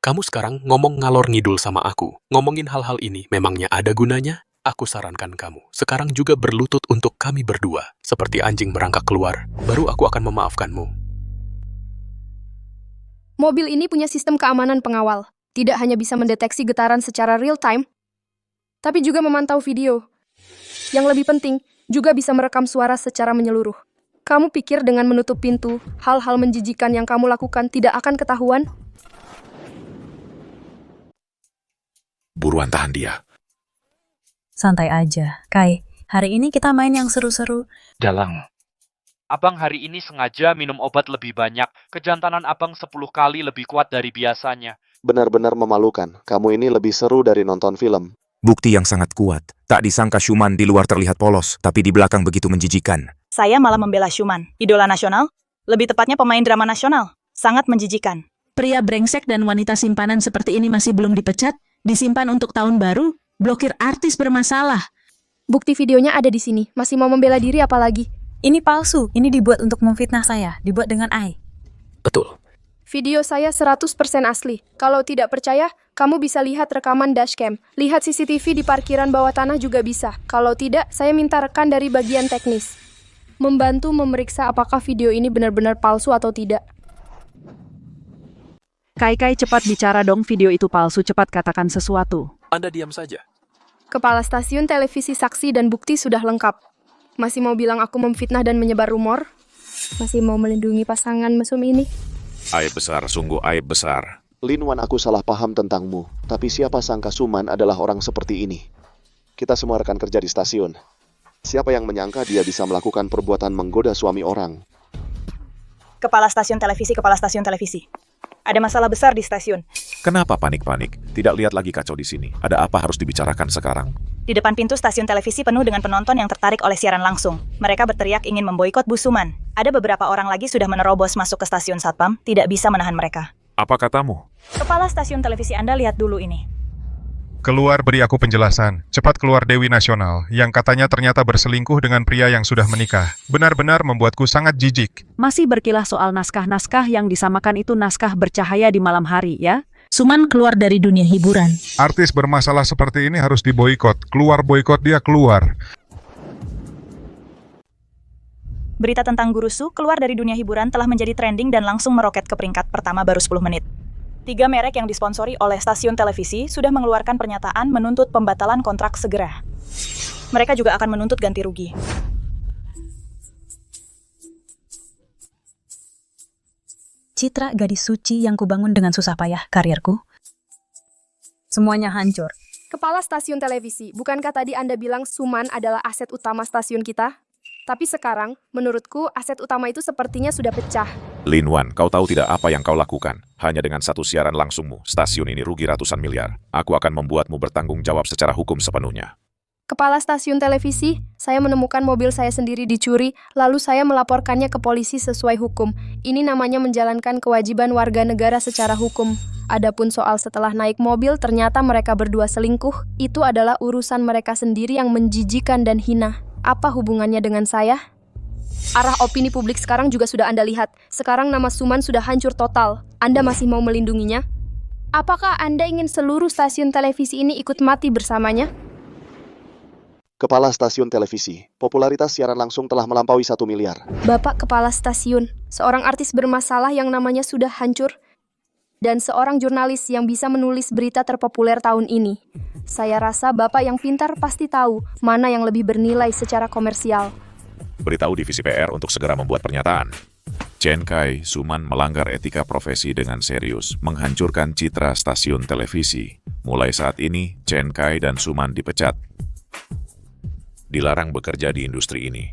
Kamu sekarang ngomong ngalor ngidul sama aku. Ngomongin hal-hal ini memangnya ada gunanya? Aku sarankan kamu sekarang juga berlutut untuk kami berdua. Seperti anjing merangkak keluar, baru aku akan memaafkanmu. Mobil ini punya sistem keamanan pengawal. Tidak hanya bisa mendeteksi getaran secara real time, tapi juga memantau video. Yang lebih penting, juga bisa merekam suara secara menyeluruh. Kamu pikir dengan menutup pintu, hal-hal menjijikan yang kamu lakukan tidak akan ketahuan? Buruan tahan dia. Santai aja, Kai. Hari ini kita main yang seru-seru. Dalang. Abang hari ini sengaja minum obat lebih banyak. Kejantanan abang 10 kali lebih kuat dari biasanya. Benar-benar memalukan. Kamu ini lebih seru dari nonton film. Bukti yang sangat kuat. Tak disangka Shuman di luar terlihat polos, tapi di belakang begitu menjijikan. Saya malah membela Shuman. Idola nasional? Lebih tepatnya pemain drama nasional. Sangat menjijikan. Pria brengsek dan wanita simpanan seperti ini masih belum dipecat, disimpan untuk tahun baru, blokir artis bermasalah. Bukti videonya ada di sini. Masih mau membela diri apalagi? Ini palsu. Ini dibuat untuk memfitnah saya. Dibuat dengan AI. Betul. Video saya 100% asli. Kalau tidak percaya, kamu bisa lihat rekaman dashcam. Lihat CCTV di parkiran bawah tanah juga bisa. Kalau tidak, saya minta rekan dari bagian teknis. Membantu memeriksa apakah video ini benar-benar palsu atau tidak. Kai cepat bicara dong, video itu palsu, cepat katakan sesuatu. Anda diam saja. Kepala stasiun televisi saksi dan bukti sudah lengkap. Masih mau bilang aku memfitnah dan menyebar rumor? Masih mau melindungi pasangan mesum ini? Aib besar, sungguh aib besar. Linwan, aku salah paham tentangmu. Tapi siapa sangka Suman adalah orang seperti ini? Kita semua rekan kerja di stasiun. Siapa yang menyangka dia bisa melakukan perbuatan menggoda suami orang? Kepala stasiun televisi. Ada masalah besar di stasiun. Kenapa panik-panik? Tidak lihat lagi kacau di sini. Ada apa harus dibicarakan sekarang? Di depan pintu stasiun televisi penuh dengan penonton yang tertarik oleh siaran langsung. Mereka berteriak ingin memboikot Bu Suman. Ada beberapa orang lagi sudah menerobos masuk ke stasiun Satpam, tidak bisa menahan mereka. Apa katamu? Kepala stasiun televisi Anda, lihat dulu ini. Keluar, beri aku penjelasan. Cepat keluar Dewi Nasional, yang katanya ternyata berselingkuh dengan pria yang sudah menikah. Benar-benar membuatku sangat jijik. Masih berkilah soal naskah-naskah yang disamakan itu naskah bercahaya di malam hari, ya? Suman keluar dari dunia hiburan. Artis bermasalah seperti ini harus diboikot. Keluar, boikot dia, keluar. Berita tentang Guru Su keluar dari dunia hiburan telah menjadi trending dan langsung meroket ke peringkat pertama baru 10 menit. 3 merek yang disponsori oleh stasiun televisi sudah mengeluarkan pernyataan menuntut pembatalan kontrak segera. Mereka juga akan menuntut ganti rugi. Citra gadis suci yang kubangun dengan susah payah karirku. Semuanya hancur. Kepala stasiun televisi, bukankah tadi Anda bilang Suman adalah aset utama stasiun kita? Tapi sekarang, menurutku, aset utama itu sepertinya sudah pecah. Lin Wan, kau tahu tidak apa yang kau lakukan? Hanya dengan satu siaran langsungmu, stasiun ini rugi ratusan miliar. Aku akan membuatmu bertanggung jawab secara hukum sepenuhnya. Kepala stasiun televisi, saya menemukan mobil saya sendiri dicuri, lalu saya melaporkannya ke polisi sesuai hukum. Ini namanya menjalankan kewajiban warga negara secara hukum. Adapun soal setelah naik mobil ternyata mereka berdua selingkuh, itu adalah urusan mereka sendiri yang menjijikan dan hina. Apa hubungannya dengan saya? Arah opini publik sekarang juga sudah Anda lihat. Sekarang nama Suman sudah hancur total. Anda masih mau melindunginya? Apakah Anda ingin seluruh stasiun televisi ini ikut mati bersamanya? Kepala stasiun televisi, popularitas siaran langsung telah melampaui 1 miliar. Bapak Kepala Stasiun, seorang artis bermasalah yang namanya sudah hancur, dan seorang jurnalis yang bisa menulis berita terpopuler tahun ini. Saya rasa Bapak yang pintar pasti tahu mana yang lebih bernilai secara komersial. Beritahu divisi PR untuk segera membuat pernyataan. Chen Kai, Suman melanggar etika profesi dengan serius, menghancurkan citra stasiun televisi. Mulai saat ini, Chen Kai dan Suman dipecat. Dilarang bekerja di industri ini.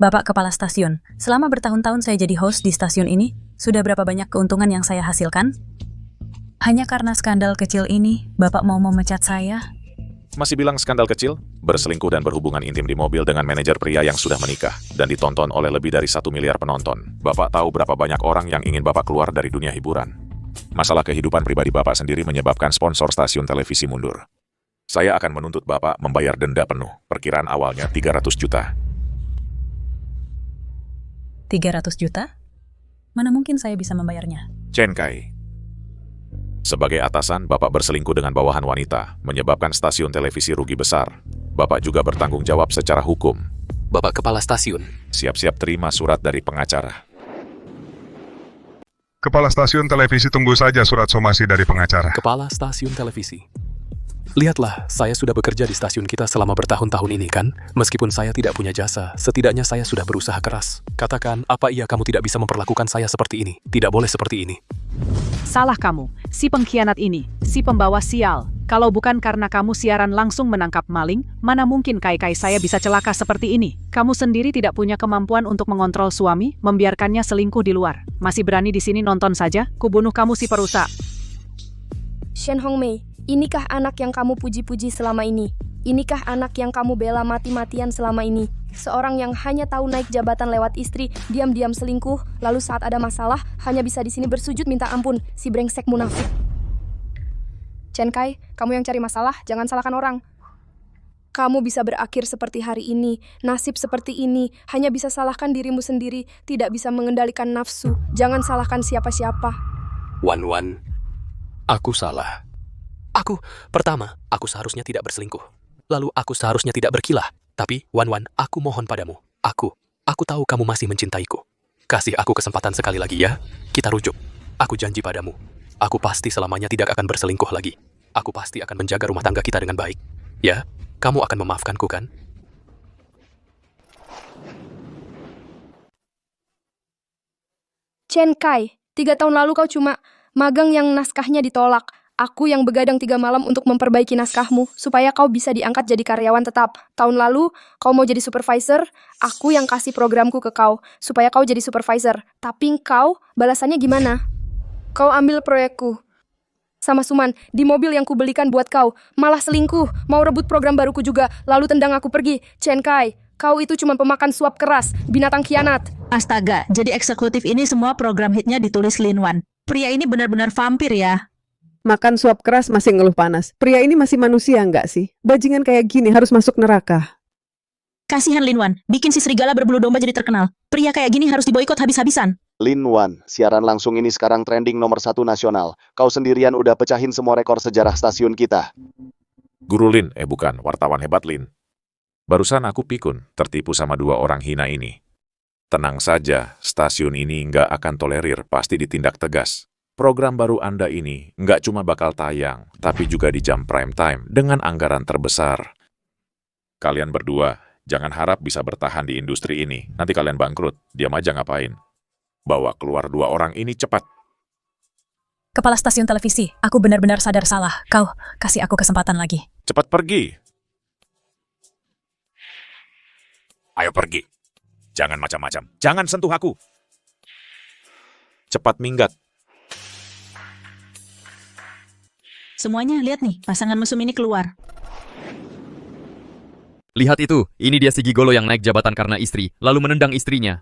Bapak Kepala Stasiun, selama bertahun-tahun saya jadi host di stasiun ini, sudah berapa banyak keuntungan yang saya hasilkan? Hanya karena skandal kecil ini, Bapak mau memecat saya? Masih bilang skandal kecil? Berselingkuh dan berhubungan intim di mobil dengan manajer pria yang sudah menikah dan ditonton oleh lebih dari 1 miliar penonton. Bapak tahu berapa banyak orang yang ingin Bapak keluar dari dunia hiburan. Masalah kehidupan pribadi Bapak sendiri menyebabkan sponsor stasiun televisi mundur. Saya akan menuntut Bapak membayar denda penuh. Perkiraan awalnya 300 juta. 300 juta? Mana mungkin saya bisa membayarnya? Chen Kai. Sebagai atasan, Bapak berselingkuh dengan bawahan wanita, menyebabkan stasiun televisi rugi besar. Bapak juga bertanggung jawab secara hukum. Bapak Kepala Stasiun, Siap-siap terima surat dari pengacara. Kepala stasiun televisi tunggu saja surat somasi dari pengacara. Kepala Stasiun Televisi. Lihatlah, saya sudah bekerja di stasiun kita selama bertahun-tahun ini kan? Meskipun saya tidak punya jasa, setidaknya saya sudah berusaha keras. Katakan, apa iya kamu tidak bisa memperlakukan saya seperti ini? Tidak boleh seperti ini. Salah kamu, si pengkhianat ini, si pembawa sial. Kalau bukan karena kamu siaran langsung menangkap maling, mana mungkin kai-kai saya bisa celaka seperti ini? Kamu sendiri tidak punya kemampuan untuk mengontrol suami, membiarkannya selingkuh di luar. Masih berani di sini nonton saja? Kubunuh kamu si perusak. Shen Hongmei, inikah anak yang kamu puji-puji selama ini? Inikah anak yang kamu bela mati-matian selama ini? Seorang yang hanya tahu naik jabatan lewat istri, diam-diam selingkuh, lalu saat ada masalah, hanya bisa di sini bersujud minta ampun, si brengsek munafik. Chen Kai, kamu yang cari masalah, jangan salahkan orang. Kamu bisa berakhir seperti hari ini, nasib seperti ini, hanya bisa salahkan dirimu sendiri, tidak bisa mengendalikan nafsu, jangan salahkan siapa-siapa. Wan, aku salah. Pertama, aku seharusnya tidak berselingkuh. Lalu aku seharusnya tidak berkilah. Tapi, Wan, aku mohon padamu. Aku tahu kamu masih mencintaiku. Kasih aku kesempatan sekali lagi ya. Kita rujuk. Aku janji padamu. Aku pasti selamanya tidak akan berselingkuh lagi. Aku pasti akan menjaga rumah tangga kita dengan baik. Ya, kamu akan memaafkanku kan? Chen Kai, 3 tahun lalu kau cuma magang yang naskahnya ditolak. Aku yang begadang 3 malam untuk memperbaiki naskahmu, supaya kau bisa diangkat jadi karyawan tetap. Tahun lalu, kau mau jadi supervisor, aku yang kasih programku ke kau, supaya kau jadi supervisor. Tapi kau, balasannya gimana? Kau ambil proyekku. Sama Suman, di mobil yang kubelikan buat kau, malah selingkuh, mau rebut program baruku juga, lalu tendang aku pergi. Chen Kai, kau itu cuma pemakan suap keras, binatang khianat. Astaga, jadi eksekutif ini semua program hitnya ditulis Lin Wan. Pria ini benar-benar vampir ya. Makan suap keras masih ngeluh panas. Pria ini masih manusia nggak sih? Bajingan kayak gini harus masuk neraka. Kasihan Lin Wan, bikin si serigala berbulu domba jadi terkenal. Pria kayak gini harus diboikot habis-habisan. Lin Wan, siaran langsung ini sekarang trending nomor 1 nasional. Kau sendirian udah pecahin semua rekor sejarah stasiun kita. Guru Lin, bukan, wartawan hebat Lin. Barusan aku pikun, tertipu sama 2 orang hina ini. Tenang saja, stasiun ini nggak akan tolerir, pasti ditindak tegas. Program baru Anda ini nggak cuma bakal tayang, tapi juga di jam prime time dengan anggaran terbesar. Kalian berdua, jangan harap bisa bertahan di industri ini. Nanti kalian bangkrut, diam aja ngapain. Bawa keluar 2 orang ini cepat. Kepala stasiun televisi, aku benar-benar sadar salah. Kau kasih aku kesempatan lagi. Cepat pergi. Ayo pergi. Jangan macam-macam. Jangan sentuh aku. Cepat minggat. Semuanya lihat nih, pasangan mesum ini keluar. Lihat itu, ini dia si gigolo yang naik jabatan karena istri, lalu menendang istrinya.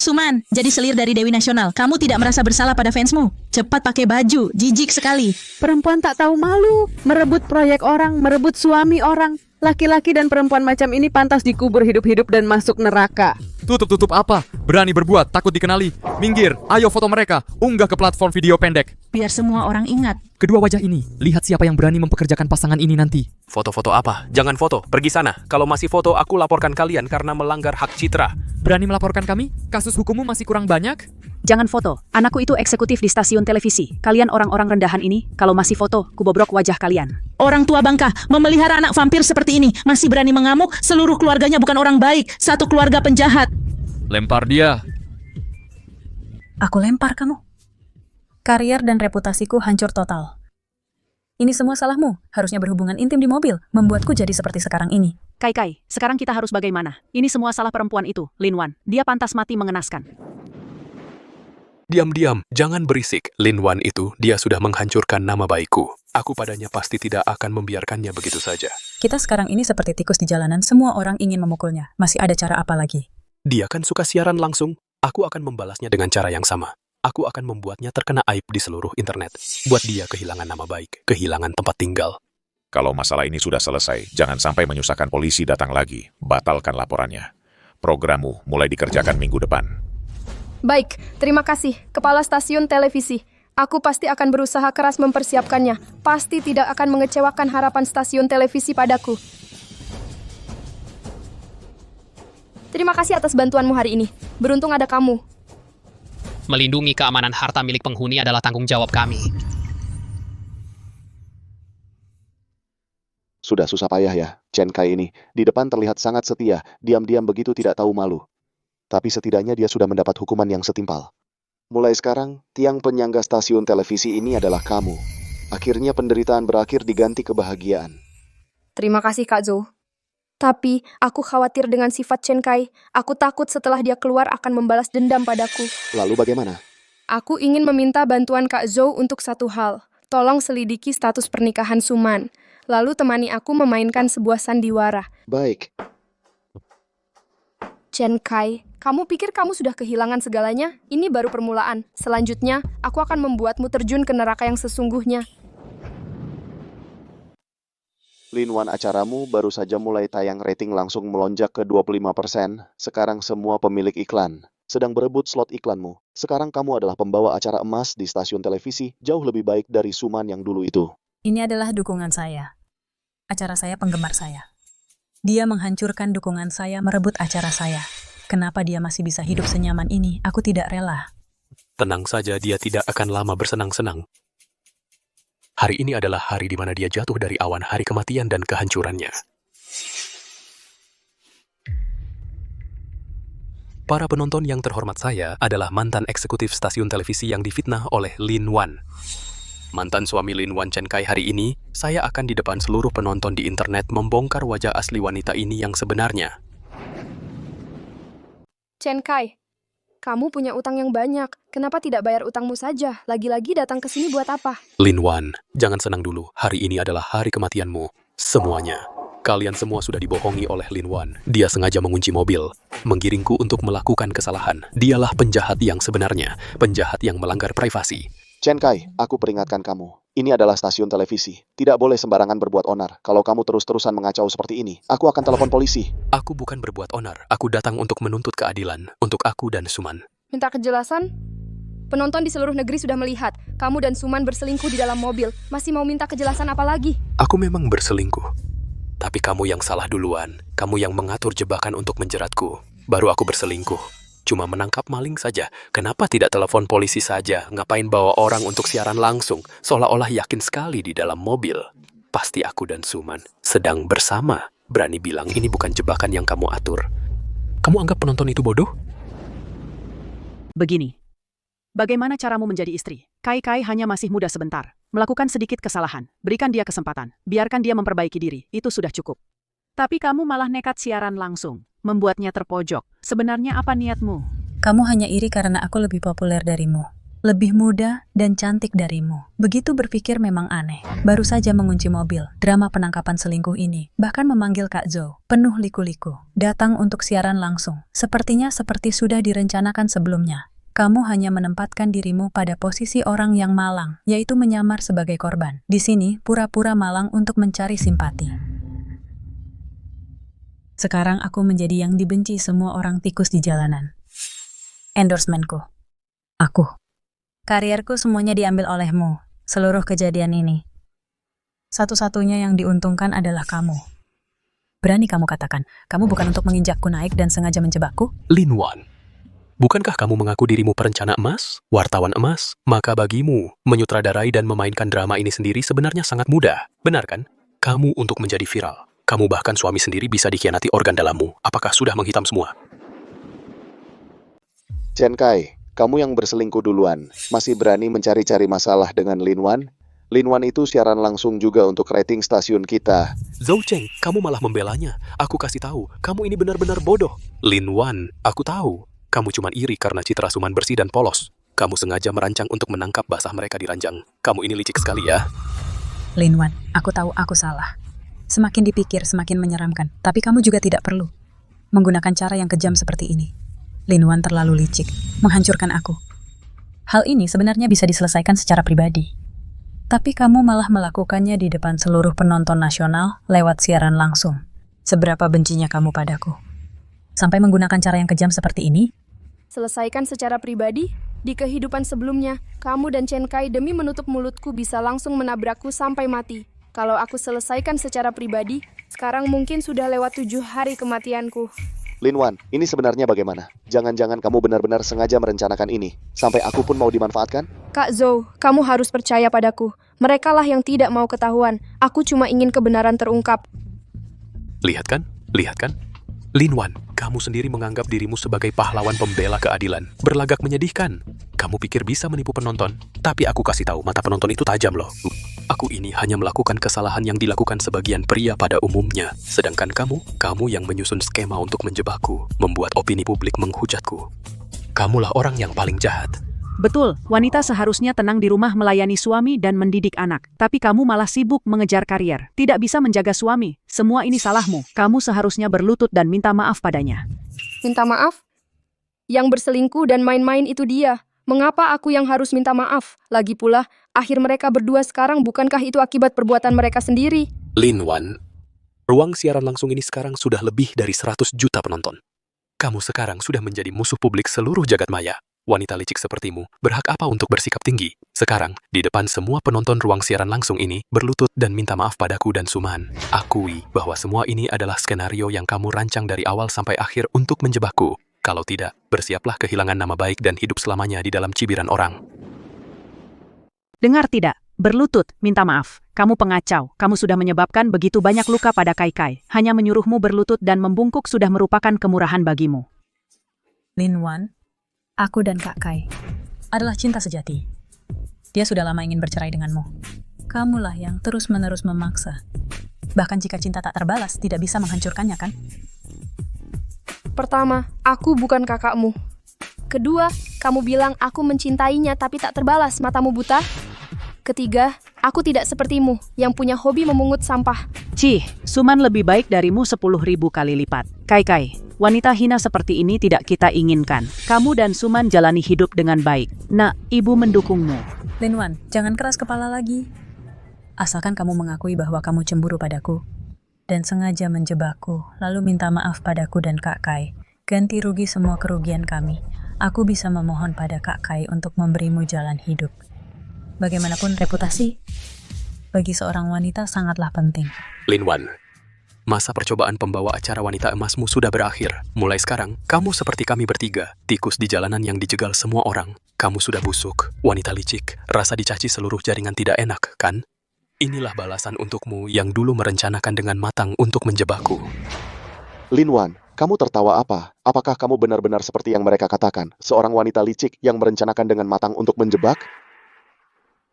Suman, jadi selir dari Dewi Nasional. Kamu tidak merasa bersalah pada fansmu? Cepat pakai baju, jijik sekali. Perempuan tak tahu malu, merebut proyek orang, merebut suami orang. Laki-laki dan perempuan macam ini pantas dikubur hidup-hidup dan masuk neraka. Tutup apa? Berani berbuat, takut dikenali. Minggir, ayo foto mereka, unggah ke platform video pendek. Biar semua orang ingat. Kedua wajah ini, lihat siapa yang berani mempekerjakan pasangan ini nanti. Foto-foto apa? Jangan foto, pergi sana. Kalau masih foto, aku laporkan kalian karena melanggar hak citra. Berani melaporkan kami? Kasus hukummu masih kurang banyak? Jangan foto. Anakku itu eksekutif di stasiun televisi. Kalian orang-orang rendahan ini, kalau masih foto, kubobrok wajah kalian. Orang tua bangka memelihara anak vampir seperti ini, masih berani mengamuk, seluruh keluarganya bukan orang baik, satu keluarga penjahat. Lempar dia. Aku lempar kamu. Karier dan reputasiku hancur total. Ini semua salahmu. Harusnya berhubungan intim di mobil, membuatku jadi seperti sekarang ini. Kai, sekarang kita harus bagaimana? Ini semua salah perempuan itu, Lin Wan. Dia pantas mati mengenaskan. Diam-diam, jangan berisik. Lin Wan itu, dia sudah menghancurkan nama baikku. Aku padanya pasti tidak akan membiarkannya begitu saja. Kita sekarang ini seperti tikus di jalanan, semua orang ingin memukulnya. Masih ada cara apa lagi? Dia kan suka siaran langsung. Aku akan membalasnya dengan cara yang sama. Aku akan membuatnya terkena aib di seluruh internet. Buat dia kehilangan nama baik, kehilangan tempat tinggal. Kalau masalah ini sudah selesai, jangan sampai menyusahkan polisi datang lagi. Batalkan laporannya. Programmu mulai dikerjakan minggu depan. Baik, terima kasih, Kepala Stasiun Televisi. Aku pasti akan berusaha keras mempersiapkannya. Pasti tidak akan mengecewakan harapan stasiun televisi padaku. Terima kasih atas bantuanmu hari ini. Beruntung ada kamu. Melindungi keamanan harta milik penghuni adalah tanggung jawab kami. Sudah susah payah ya, Chen Kai ini. Di depan terlihat sangat setia, diam-diam begitu tidak tahu malu. Tapi setidaknya dia sudah mendapat hukuman yang setimpal. Mulai sekarang, tiang penyangga stasiun televisi ini adalah kamu. Akhirnya penderitaan berakhir diganti kebahagiaan. Terima kasih, Kak Zhou. Tapi, aku khawatir dengan sifat Chen Kai. Aku takut setelah dia keluar akan membalas dendam padaku. Lalu bagaimana? Aku ingin meminta bantuan Kak Zhou untuk satu hal. Tolong selidiki status pernikahan Suman. Lalu temani aku memainkan sebuah sandiwara. Baik. Chen Kai, kamu pikir kamu sudah kehilangan segalanya? Ini baru permulaan. Selanjutnya, aku akan membuatmu terjun ke neraka yang sesungguhnya. Lin Wan, acaramu baru saja mulai tayang, rating langsung melonjak ke 25%. Sekarang semua pemilik iklan sedang berebut slot iklanmu. Sekarang kamu adalah pembawa acara emas di stasiun televisi, jauh lebih baik dari Suman yang dulu itu. Ini adalah dukungan saya. Acara saya penggemar saya. Dia menghancurkan dukungan saya, merebut acara saya. Kenapa dia masih bisa hidup senyaman ini? Aku tidak rela. Tenang saja, dia tidak akan lama bersenang-senang. Hari ini adalah hari di mana dia jatuh dari awan, hari kematian dan kehancurannya. Para penonton yang terhormat, saya adalah mantan eksekutif stasiun televisi yang difitnah oleh Lin Wan. Mantan suami Lin Wan, Chen Kai. Hari ini, saya akan di depan seluruh penonton di internet membongkar wajah asli wanita ini yang sebenarnya. Chen Kai, kamu punya utang yang banyak. Kenapa tidak bayar utangmu saja? Lagi-lagi datang ke sini buat apa? Lin Wan, jangan senang dulu. Hari ini adalah hari kematianmu. Semuanya. Kalian semua sudah dibohongi oleh Lin Wan. Dia sengaja mengunci mobil, menggiringku untuk melakukan kesalahan. Dialah penjahat yang sebenarnya, penjahat yang melanggar privasi. Chen Kai, aku peringatkan kamu. Ini adalah stasiun televisi. Tidak boleh sembarangan berbuat onar. Kalau kamu terus-terusan mengacau seperti ini, aku akan telepon polisi. Aku bukan berbuat onar. Aku datang untuk menuntut keadilan. Untuk aku dan Suman. Minta kejelasan? Penonton di seluruh negeri sudah melihat. Kamu dan Suman berselingkuh di dalam mobil. Masih mau minta kejelasan apa lagi? Aku memang berselingkuh. Tapi kamu yang salah duluan. Kamu yang mengatur jebakan untuk menjeratku. Baru aku berselingkuh. Cuma menangkap maling saja. Kenapa tidak telepon polisi saja? Ngapain bawa orang untuk siaran langsung? Seolah-olah yakin sekali di dalam mobil. Pasti aku dan Suman sedang bersama. Berani bilang ini bukan jebakan yang kamu atur. Kamu anggap penonton itu bodoh? Begini. Bagaimana caramu menjadi istri? Kai hanya masih muda sebentar. Melakukan sedikit kesalahan. Berikan dia kesempatan. Biarkan dia memperbaiki diri. Itu sudah cukup. Tapi kamu malah nekat siaran langsung. Membuatnya terpojok. Sebenarnya apa niatmu? Kamu hanya iri karena aku lebih populer darimu. Lebih muda dan cantik darimu. Begitu berpikir memang aneh. Baru saja mengunci mobil, drama penangkapan selingkuh ini. Bahkan memanggil Kak Zhou, penuh liku-liku. Datang untuk siaran langsung. Sepertinya seperti sudah direncanakan sebelumnya. Kamu hanya menempatkan dirimu pada posisi orang yang malang, yaitu menyamar sebagai korban. Di sini, pura-pura malang untuk mencari simpati. Sekarang aku menjadi yang dibenci semua orang tikus di jalanan. Endorsementku. Aku. Karierku semuanya diambil olehmu, seluruh kejadian ini. Satu-satunya yang diuntungkan adalah kamu. Berani kamu katakan, kamu bukan untuk menginjakku naik dan sengaja menjebakku? Lin Wan, bukankah kamu mengaku dirimu perencana emas, wartawan emas? Maka bagimu, menyutradarai dan memainkan drama ini sendiri sebenarnya sangat mudah. Benar kan? Kamu untuk menjadi viral. Kamu bahkan suami sendiri bisa dikhianati organ dalammu. Apakah sudah menghitam semua? Chen Kai, kamu yang berselingkuh duluan, masih berani mencari-cari masalah dengan Lin Wan? Lin Wan itu siaran langsung juga untuk rating stasiun kita. Zhou Cheng, kamu malah membelanya. Aku kasih tahu, kamu ini benar-benar bodoh. Lin Wan, aku tahu. Kamu cuma iri karena citra Suman bersih dan polos. Kamu sengaja merancang untuk menangkap basah mereka di ranjang. Kamu ini licik sekali ya. Lin Wan, aku tahu aku salah. Semakin dipikir, semakin menyeramkan. Tapi kamu juga tidak perlu menggunakan cara yang kejam seperti ini. Lin Wan terlalu licik, menghancurkan aku. Hal ini sebenarnya bisa diselesaikan secara pribadi. Tapi kamu malah melakukannya di depan seluruh penonton nasional lewat siaran langsung. Seberapa bencinya kamu padaku? Sampai menggunakan cara yang kejam seperti ini? Selesaikan secara pribadi? Di kehidupan sebelumnya, kamu dan Chen Kai demi menutup mulutku bisa langsung menabrakku sampai mati. Kalau aku selesaikan secara pribadi, sekarang mungkin sudah lewat 7 hari kematianku. Lin Wan, ini sebenarnya bagaimana? Jangan-jangan kamu benar-benar sengaja merencanakan ini, sampai aku pun mau dimanfaatkan? Kak Zhou, kamu harus percaya padaku. Merekalah yang tidak mau ketahuan. Aku cuma ingin kebenaran terungkap. Lihat kan? Lihat kan? Lin Wan, kamu sendiri menganggap dirimu sebagai pahlawan pembela keadilan. Berlagak menyedihkan. Kamu pikir bisa menipu penonton? Tapi aku kasih tahu, mata penonton itu tajam loh. Aku ini hanya melakukan kesalahan yang dilakukan sebagian pria pada umumnya. Sedangkan kamu yang menyusun skema untuk menjebakku, membuat opini publik menghujatku. Kamulah orang yang paling jahat. Betul, wanita seharusnya tenang di rumah melayani suami dan mendidik anak. Tapi kamu malah sibuk mengejar karier. Tidak bisa menjaga suami. Semua ini salahmu. Kamu seharusnya berlutut dan minta maaf padanya. Minta maaf? Yang berselingkuh dan main-main itu dia. Mengapa aku yang harus minta maaf? Lagi pula, akhir mereka berdua sekarang bukankah itu akibat perbuatan mereka sendiri? Lin Wan, ruang siaran langsung ini sekarang sudah lebih dari 100 juta penonton. Kamu sekarang sudah menjadi musuh publik seluruh jagat maya. Wanita licik sepertimu berhak apa untuk bersikap tinggi? Sekarang, di depan semua penonton ruang siaran langsung ini, berlutut dan minta maaf padaku dan Suman. Akui bahwa semua ini adalah skenario yang kamu rancang dari awal sampai akhir untuk menjebakku. Kalau tidak, bersiaplah kehilangan nama baik dan hidup selamanya di dalam cibiran orang. Dengar tidak? Berlutut, minta maaf. Kamu pengacau. Kamu sudah menyebabkan begitu banyak luka pada Kai. Hanya menyuruhmu berlutut dan membungkuk sudah merupakan kemurahan bagimu. Lin Wan, aku dan Kak Kai adalah cinta sejati. Dia sudah lama ingin bercerai denganmu. Kamulah yang terus-menerus memaksa. Bahkan jika cinta tak terbalas, tidak bisa menghancurkannya, kan? Pertama, aku bukan kakakmu. Kedua, kamu bilang aku mencintainya tapi tak terbalas, matamu buta. Ketiga, aku tidak sepertimu yang punya hobi memungut sampah. Cih, Suman lebih baik darimu 10.000 kali lipat. Kai, wanita hina seperti ini tidak kita inginkan. Kamu dan Suman jalani hidup dengan baik. Nak, ibu mendukungmu. Lin Wan, jangan keras kepala lagi. Asalkan kamu mengakui bahwa kamu cemburu padaku dan sengaja menjebakku, lalu minta maaf padaku dan Kak Kai. Ganti rugi semua kerugian kami. Aku bisa memohon pada Kak Kai untuk memberimu jalan hidup. Bagaimanapun reputasi bagi seorang wanita sangatlah penting. Lin Wan, masa percobaan pembawa acara wanita emasmu sudah berakhir. Mulai sekarang, kamu seperti kami bertiga, tikus di jalanan yang dijegal semua orang. Kamu sudah busuk, wanita licik, rasa dicaci seluruh jaringan tidak enak, kan? Inilah balasan untukmu yang dulu merencanakan dengan matang untuk menjebakku. Lin Wan, Kamu tertawa apa? Apakah kamu benar-benar seperti yang mereka katakan? Seorang wanita licik yang merencanakan dengan matang untuk menjebak?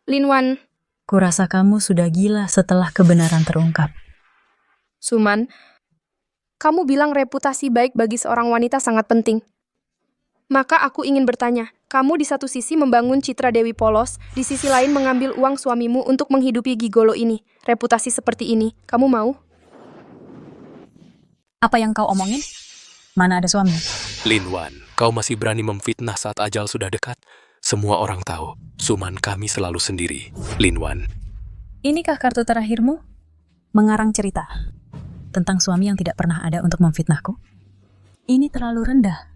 Linwan, Kurasa kamu sudah gila setelah kebenaran terungkap. Suman, kamu bilang reputasi baik bagi seorang wanita sangat penting. Maka aku ingin bertanya, kamu di satu sisi membangun citra Dewi polos, di sisi lain mengambil uang suamimu untuk menghidupi gigolo ini. Reputasi seperti ini, kamu mau? Apa yang kau omongin? Mana ada suami? Linwan, kau masih berani memfitnah saat ajal sudah dekat? Semua orang tahu, Suman kami selalu sendiri. Linwan, Inikah kartu terakhirmu? Mengarang cerita tentang suami yang tidak pernah ada untuk memfitnahku? Ini terlalu rendah.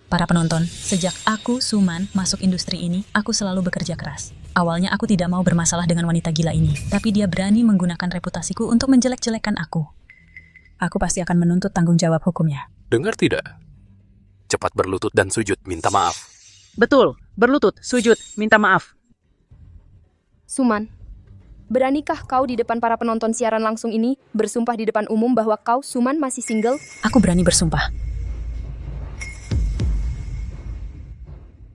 Para penonton, sejak aku, Suman, masuk industri ini, aku selalu bekerja keras. Awalnya aku tidak mau bermasalah dengan wanita gila ini, tapi dia berani menggunakan reputasiku untuk menjelek-jelekan aku. Aku pasti akan menuntut tanggung jawab hukumnya. dengar tidak? Cepat berlutut dan sujud minta maaf. Betul, berlutut, sujud, minta maaf. Suman, beranikah kau di depan para penonton siaran langsung ini bersumpah di depan umum bahwa kau, Suman, masih single? Aku berani bersumpah.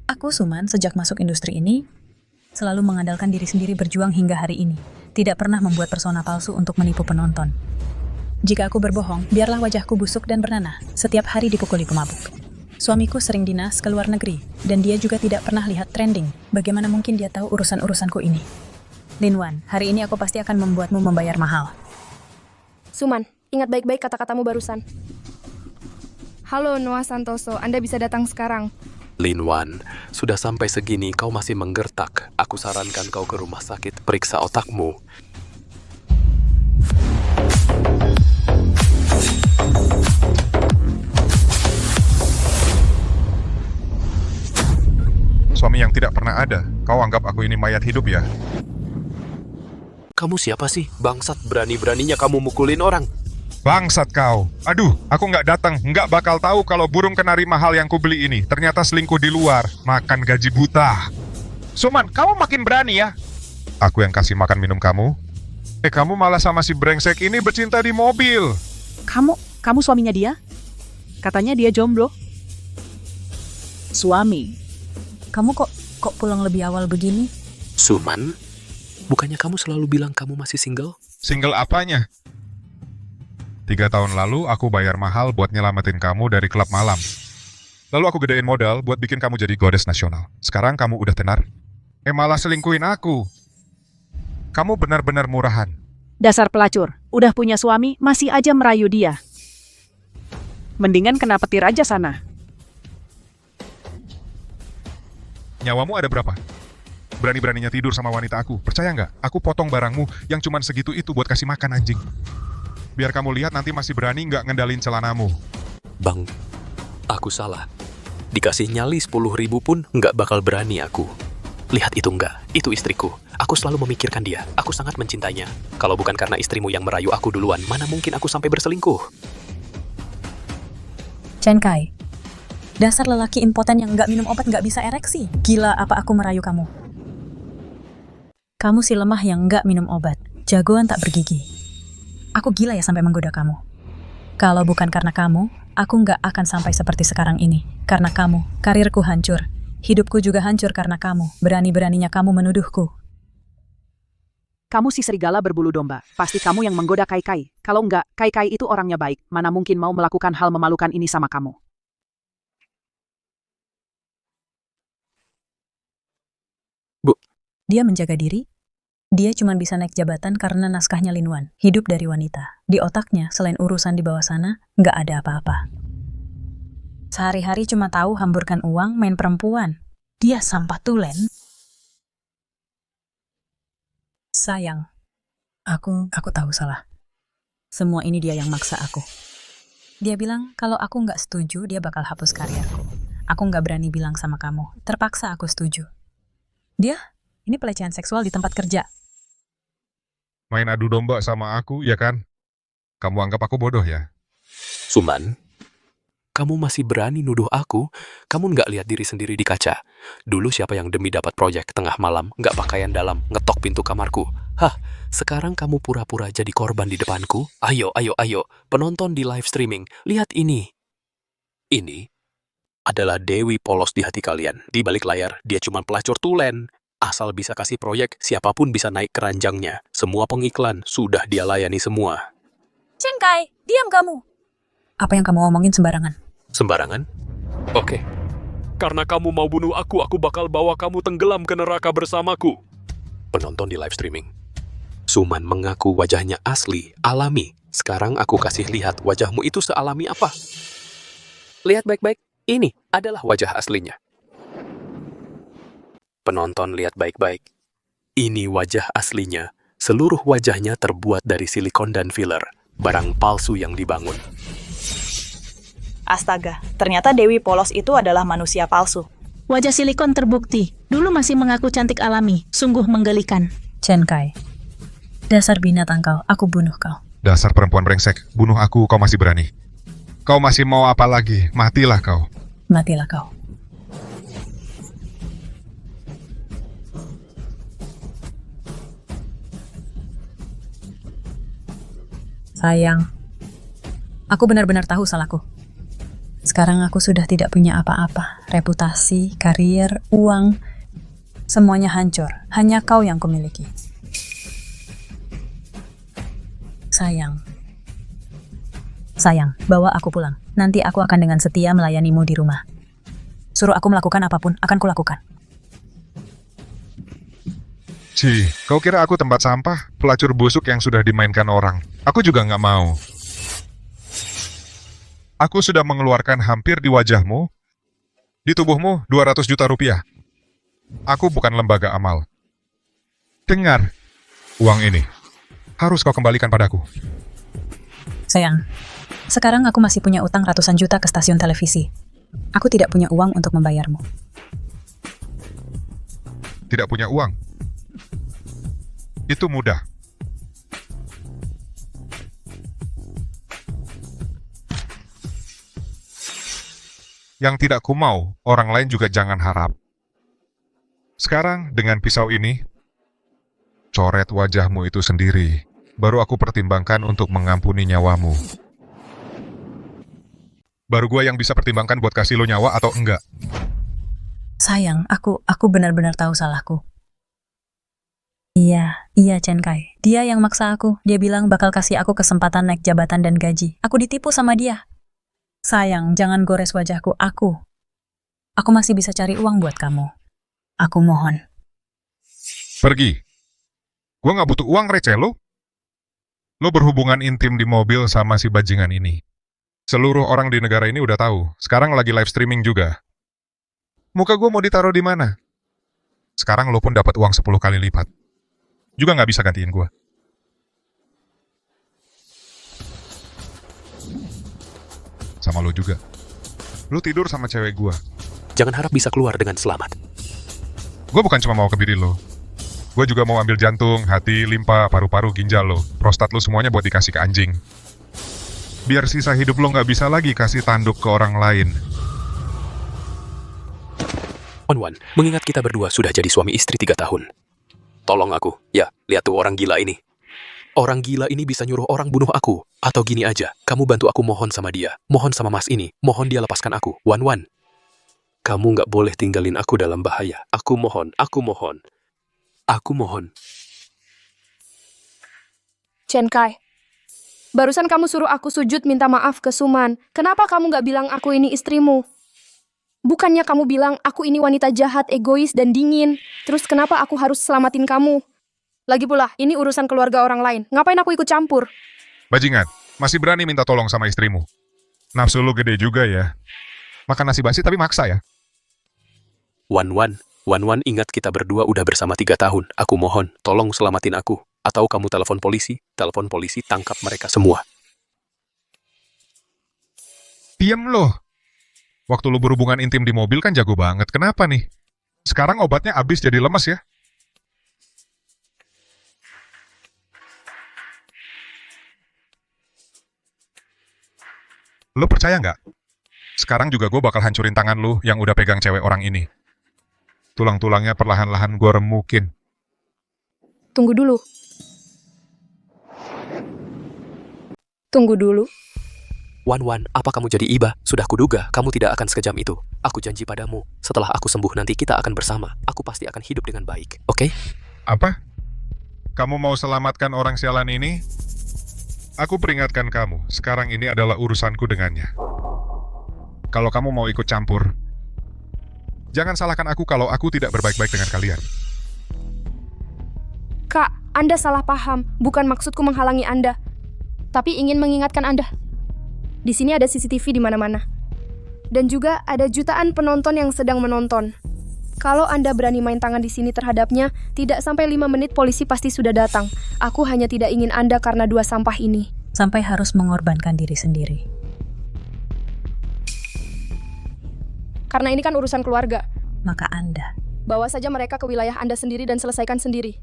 Aku, Suman, sejak masuk industri ini, selalu mengandalkan diri sendiri berjuang hingga hari ini. Tidak pernah membuat persona palsu untuk menipu penonton. Jika aku berbohong, biarlah wajahku busuk dan bernanah, setiap hari dipukuli pemabuk. Suamiku sering dinas ke luar negeri, dan dia juga tidak pernah lihat trending. Bagaimana mungkin dia tahu urusan-urusanku ini? Linwan, hari ini aku pasti akan membuatmu membayar mahal. Suman, ingat baik-baik kata-katamu barusan. Halo Noah Santoso, Anda bisa datang sekarang. Linwan, sudah sampai segini kau masih menggertak. Aku sarankan kau ke rumah sakit, periksa otakmu. Suami yang tidak pernah ada. Kau anggap aku ini mayat hidup ya? Kamu siapa sih? Bangsat, berani-beraninya kamu mukulin orang. Bangsat kau. Aduh, aku nggak datang. Nggak bakal tahu kalau burung kenari mahal yang kubeli ini ternyata selingkuh di luar. Makan gaji buta. Suman, kamu makin berani ya? Aku yang kasih makan minum kamu? Kamu malah sama si brengsek ini bercinta di mobil. Kamu suaminya dia? Katanya dia jomblo. Suami. Kamu kok pulang lebih awal begini? Suman, bukannya kamu selalu bilang kamu masih single? Single apanya? 3 tahun lalu aku bayar mahal buat nyelamatin kamu dari klub malam. Lalu aku gedein modal buat bikin kamu jadi goddess nasional. Sekarang kamu udah tenar. Malah selingkuhin aku. Kamu benar-benar murahan. Dasar pelacur, udah punya suami, masih aja merayu dia. Mendingan kena petir aja sana. Nyawamu ada berapa? Berani-beraninya tidur sama wanita aku. Percaya nggak? Aku potong barangmu yang cuman segitu itu buat kasih makan anjing. Biar kamu lihat nanti masih berani nggak ngendalin celanamu. Bang, aku salah. Dikasih nyali 10.000 pun nggak bakal berani aku. Lihat itu nggak? Itu istriku. Aku selalu memikirkan dia. Aku sangat mencintainya. Kalau bukan karena istrimu yang merayu aku duluan, mana mungkin aku sampai berselingkuh? Chen Kai, dasar lelaki impoten yang nggak minum obat nggak bisa ereksi. Gila apa aku merayu kamu? Kamu si lemah yang nggak minum obat. Jagoan tak bergigi. Aku gila ya sampai menggoda kamu. Kalau bukan karena kamu, aku nggak akan sampai seperti sekarang ini. Karena kamu, karirku hancur. Hidupku juga hancur karena kamu. Berani-beraninya kamu menuduhku. Kamu si serigala berbulu domba. Pasti kamu yang menggoda Kai-Kai. Kalau enggak, Kai-Kai itu orangnya baik. Mana mungkin mau melakukan hal memalukan ini sama kamu. Bu. Dia menjaga diri. Dia cuma bisa naik jabatan karena naskahnya Linwan. Hidup dari wanita. Di otaknya, selain urusan di bawah sana, nggak ada apa-apa. Sehari-hari cuma tahu hamburkan uang, main perempuan. Dia sampah tulen. Sayang, aku tahu salah. Semua ini dia yang maksa aku. Dia bilang kalau aku nggak setuju, dia bakal hapus karirku. Aku nggak berani bilang sama kamu. Terpaksa aku setuju. Ini pelecehan seksual di tempat kerja. Main adu domba sama aku, ya kan? Kamu anggap aku bodoh ya? Suman, kamu masih berani nuduh aku? Kamu nggak lihat diri sendiri di kaca? Dulu siapa yang demi dapat proyek tengah malam, nggak pakaian dalam, ngetok pintu kamarku? Hah, sekarang kamu pura-pura jadi korban di depanku? Ayo, ayo, ayo, penonton di live streaming, lihat ini. Ini adalah Dewi polos di hati kalian. Di balik layar, dia cuma pelacur tulen. Asal bisa kasih proyek, siapapun bisa naik keranjangnya. Semua pengiklan sudah dia layani semua. Cengkai, diam kamu. Apa yang kamu omongin sembarangan? Sembarangan? Oke. Karena kamu mau bunuh aku bakal bawa kamu tenggelam ke neraka bersamaku. Penonton di live streaming. Suman mengaku wajahnya asli, alami. Sekarang aku kasih lihat wajahmu itu sealami apa. Lihat baik-baik, ini adalah wajah aslinya. Penonton lihat baik-baik. Ini wajah aslinya. Seluruh wajahnya terbuat dari silikon dan filler. Barang palsu yang dibangun. Astaga, ternyata Dewi polos itu adalah manusia palsu. Wajah silikon terbukti. Dulu masih mengaku cantik alami. Sungguh menggelikan. Cengkai, dasar binatang kau, aku bunuh kau. Dasar perempuan brengsek, bunuh aku, kau masih berani. Kau masih mau apa lagi? Matilah kau. Matilah kau. Sayang, aku benar-benar tahu salahku. Sekarang aku sudah tidak punya apa-apa. Reputasi, karier, uang, semuanya hancur. Hanya kau yang kumiliki. Sayang, bawa aku pulang. Nanti aku akan dengan setia melayanimu di rumah. Suruh aku melakukan apapun, akan kulakukan. Ci, kau kira aku tempat sampah? Pelacur busuk yang sudah dimainkan orang. Aku juga nggak mau. Aku sudah mengeluarkan hampir di wajahmu, di tubuhmu 200 juta rupiah. Aku bukan lembaga amal. Dengar, uang ini harus kau kembalikan padaku. Sayang, sekarang aku masih punya utang ratusan juta ke stasiun televisi. Aku tidak punya uang untuk membayarmu. Tidak punya uang? Itu mudah. Yang tidak kumau, orang lain juga jangan harap. Sekarang, dengan pisau ini, coret wajahmu itu sendiri. Baru aku pertimbangkan untuk mengampuni nyawamu. Baru gua yang bisa pertimbangkan buat kasih lo nyawa atau enggak. Sayang, aku benar-benar tahu salahku. Iya, Cengkai. Dia yang maksa aku. Dia bilang bakal kasih aku kesempatan naik jabatan dan gaji. Aku ditipu sama dia. Sayang, jangan gores wajahku. Aku masih bisa cari uang buat kamu. Aku mohon. Pergi. Gua nggak butuh uang receh lo. Lo berhubungan intim di mobil sama si bajingan ini. Seluruh orang di negara ini udah tahu. Sekarang lagi live streaming juga. Muka gua mau ditaruh di mana? Sekarang lo pun dapat uang 10 kali lipat. Juga nggak bisa gantiin gua. Sama lo juga. Lo tidur sama cewek gua. Jangan harap bisa keluar dengan selamat. Gua bukan cuma mau ke diri lo. Gua juga mau ambil jantung, hati, limpa, paru-paru, ginjal lo. Prostat lo semuanya buat dikasih ke anjing. Biar sisa hidup lo nggak bisa lagi kasih tanduk ke orang lain. Onwan, mengingat kita berdua sudah jadi suami istri 3 tahun. Tolong aku. Ya, lihat tuh orang gila ini. Orang gila ini bisa nyuruh orang bunuh aku. Atau gini aja, kamu bantu aku mohon sama dia. Mohon sama mas ini. Mohon dia lepaskan aku. Wan. Kamu nggak boleh tinggalin aku dalam bahaya. Aku mohon. Aku mohon. Cengkai, barusan kamu suruh aku sujud minta maaf ke Suman. Kenapa kamu nggak bilang aku ini istrimu? Bukannya kamu bilang aku ini wanita jahat, egois, dan dingin. Terus kenapa aku harus selamatin kamu? Lagi pula, ini urusan keluarga orang lain. Ngapain aku ikut campur? Bajingan, masih berani minta tolong sama istrimu. Nafsu lu gede juga ya. Makan nasi basi tapi maksa ya. Wan, ingat kita berdua udah bersama 3 tahun. Aku mohon, tolong selamatin aku. Atau kamu telepon polisi, tangkap mereka semua. Diam loh. Waktu lu berhubungan intim di mobil kan jago banget. Kenapa nih? Sekarang obatnya habis jadi lemes ya? Lu percaya nggak? Sekarang juga gue bakal hancurin tangan lu yang udah pegang cewek orang ini. Tulang-tulangnya perlahan-lahan gue remukin. Tunggu dulu. Tunggu dulu. Wan, apa kamu jadi iba? Sudah kuduga, kamu tidak akan sekejam itu. Aku janji padamu, setelah aku sembuh nanti kita akan bersama. Aku pasti akan hidup dengan baik, oke? Apa? Kamu mau selamatkan orang sialan ini? Aku peringatkan kamu, sekarang ini adalah urusanku dengannya. Kalau kamu mau ikut campur, jangan salahkan aku kalau aku tidak berbaik-baik dengan kalian. Kak, Anda salah paham. Bukan maksudku menghalangi Anda. Tapi ingin mengingatkan Anda. Di sini ada CCTV di mana-mana. Dan juga ada jutaan penonton yang sedang menonton. Kalau Anda berani main tangan di sini terhadapnya, tidak sampai 5 menit polisi pasti sudah datang. Aku hanya tidak ingin Anda karena 2 sampah ini. Sampai harus mengorbankan diri sendiri. Karena ini kan urusan keluarga. Maka Anda Bawa saja mereka ke wilayah Anda sendiri dan selesaikan sendiri.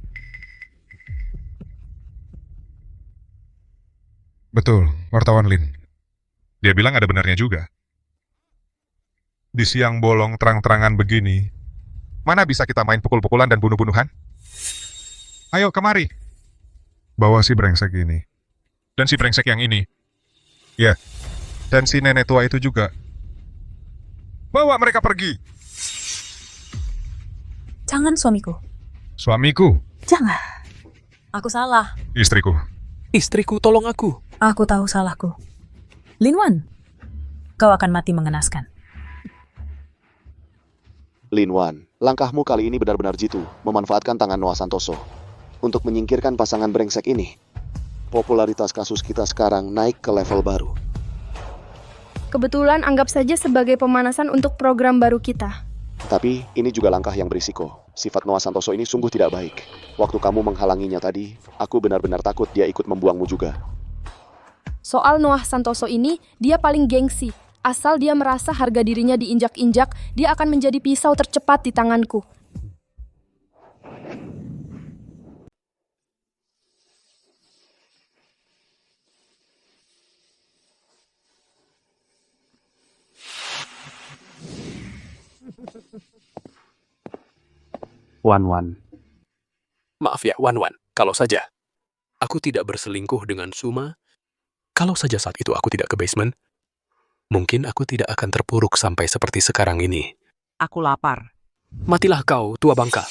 Betul, wartawan Lin. Dia bilang ada benarnya juga. Di siang bolong terang-terangan begini, mana bisa kita main pukul-pukulan dan bunuh-bunuhan? Ayo kemari. Bawa si brengsek ini. Dan si brengsek yang ini. Ya, dan si nenek tua itu juga. Bawa mereka pergi. Jangan suamiku. Suamiku. Jangan. Aku salah. Istriku. Istriku, tolong aku. Aku tahu salahku. Lin Wan, kau akan mati mengenaskan. Lin Wan, langkahmu kali ini benar-benar jitu, memanfaatkan tangan Noah Santoso untuk menyingkirkan pasangan brengsek ini. Popularitas kasus kita sekarang naik ke level baru. Kebetulan anggap saja sebagai pemanasan untuk program baru kita. Tapi ini juga langkah yang berisiko. Sifat Noah Santoso ini sungguh tidak baik. Waktu kamu menghalanginya tadi, aku benar-benar takut dia ikut membuangmu juga. Soal Noah Santoso ini, dia paling gengsi. Asal dia merasa harga dirinya diinjak-injak, dia akan menjadi pisau tercepat di tanganku. Wan. Maaf ya, Wan. Kalau saja aku tidak berselingkuh dengan Suma, kalau saja saat itu aku tidak ke basement, mungkin aku tidak akan terpuruk sampai seperti sekarang ini. Aku lapar. Matilah kau, tua bangka.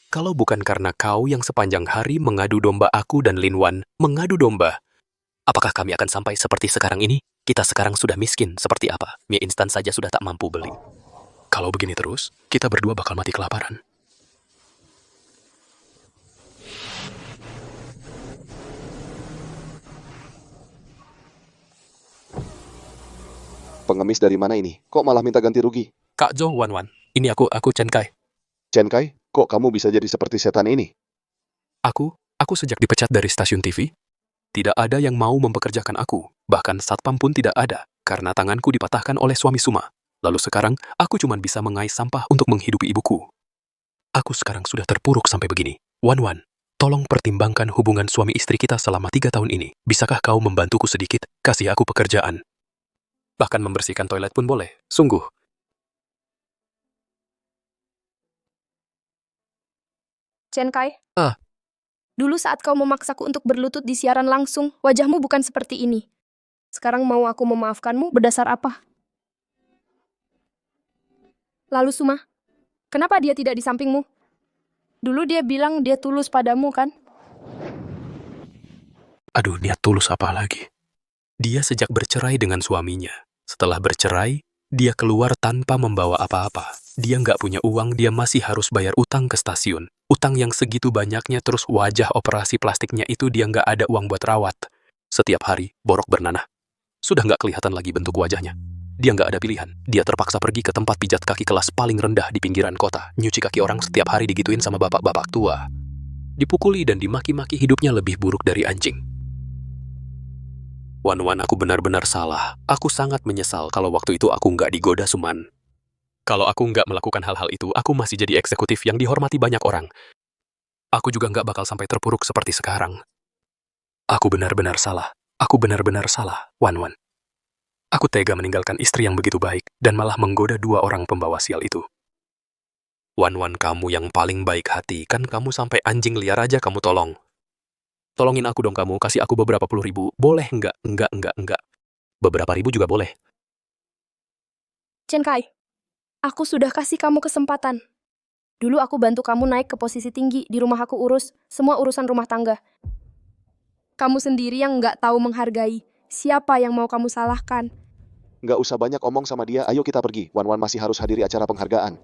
Kalau bukan karena kau yang sepanjang hari mengadu domba aku dan Lin Wan mengadu domba, apakah kami akan sampai seperti sekarang ini? Kita sekarang sudah miskin seperti apa? Mie instan saja sudah tak mampu beli. Kalau begini terus, kita berdua bakal mati kelaparan. Pengemis dari mana ini? Kok malah minta ganti rugi? Kak Jo, Wan. Ini aku Chen Kai. Chen Kai, kok kamu bisa jadi seperti setan ini? Aku sejak dipecat dari stasiun TV, tidak ada yang mau mempekerjakan aku. Bahkan satpam pun tidak ada, karena tanganku dipatahkan oleh suami Suma. Lalu sekarang, aku cuma bisa mengais sampah untuk menghidupi ibuku. Aku sekarang sudah terpuruk sampai begini. Wan, tolong pertimbangkan hubungan suami istri kita selama 3 tahun ini. Bisakah kau membantuku sedikit? Kasih aku pekerjaan. Bahkan membersihkan toilet pun boleh. Sungguh. Chen Kai, Ah, dulu saat kau memaksaku untuk berlutut di siaran langsung, wajahmu bukan seperti ini. Sekarang mau aku memaafkanmu berdasar apa? Lalu Suma, kenapa dia tidak di sampingmu? Dulu dia bilang dia tulus padamu, kan? aduh, niat tulus apa lagi? Dia sejak bercerai dengan suaminya. Setelah bercerai, dia keluar tanpa membawa apa-apa. Dia nggak punya uang, dia masih harus bayar utang ke stasiun. Utang yang segitu banyaknya, terus wajah operasi plastiknya itu dia nggak ada uang buat rawat. Setiap hari, borok bernanah. Sudah nggak kelihatan lagi bentuk wajahnya. Dia nggak ada pilihan. Dia terpaksa pergi ke tempat pijat kaki kelas paling rendah di pinggiran kota. Nyuci kaki orang setiap hari digituin sama bapak-bapak tua. Dipukuli dan dimaki-maki, hidupnya lebih buruk dari anjing. Wan, aku benar-benar salah. Aku sangat menyesal kalau waktu itu aku nggak digoda Suman. Kalau aku nggak melakukan hal-hal itu, aku masih jadi eksekutif yang dihormati banyak orang. Aku juga nggak bakal sampai terpuruk seperti sekarang. Aku benar-benar salah. Aku benar-benar salah, Wan. Aku tega meninggalkan istri yang begitu baik dan malah menggoda 2 orang pembawa sial itu. Wan, kamu yang paling baik hati, kan kamu sampai anjing liar aja kamu tolong. Tolongin aku dong kamu, kasih aku beberapa puluh ribu. Boleh nggak? Enggak. Beberapa ribu juga boleh. Chen Kai, aku sudah kasih kamu kesempatan. Dulu aku bantu kamu naik ke posisi tinggi, di rumah aku urus semua urusan rumah tangga. Kamu sendiri yang nggak tahu menghargai. Siapa yang mau kamu salahkan? Nggak usah banyak omong sama dia, ayo kita pergi. Wan masih harus hadiri acara penghargaan.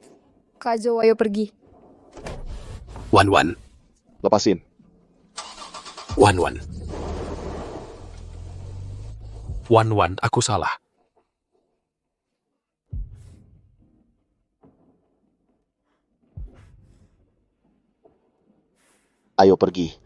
Kak Jo, ayo pergi. Wan. Lepasin. Wan. Aku salah. Ayo pergi.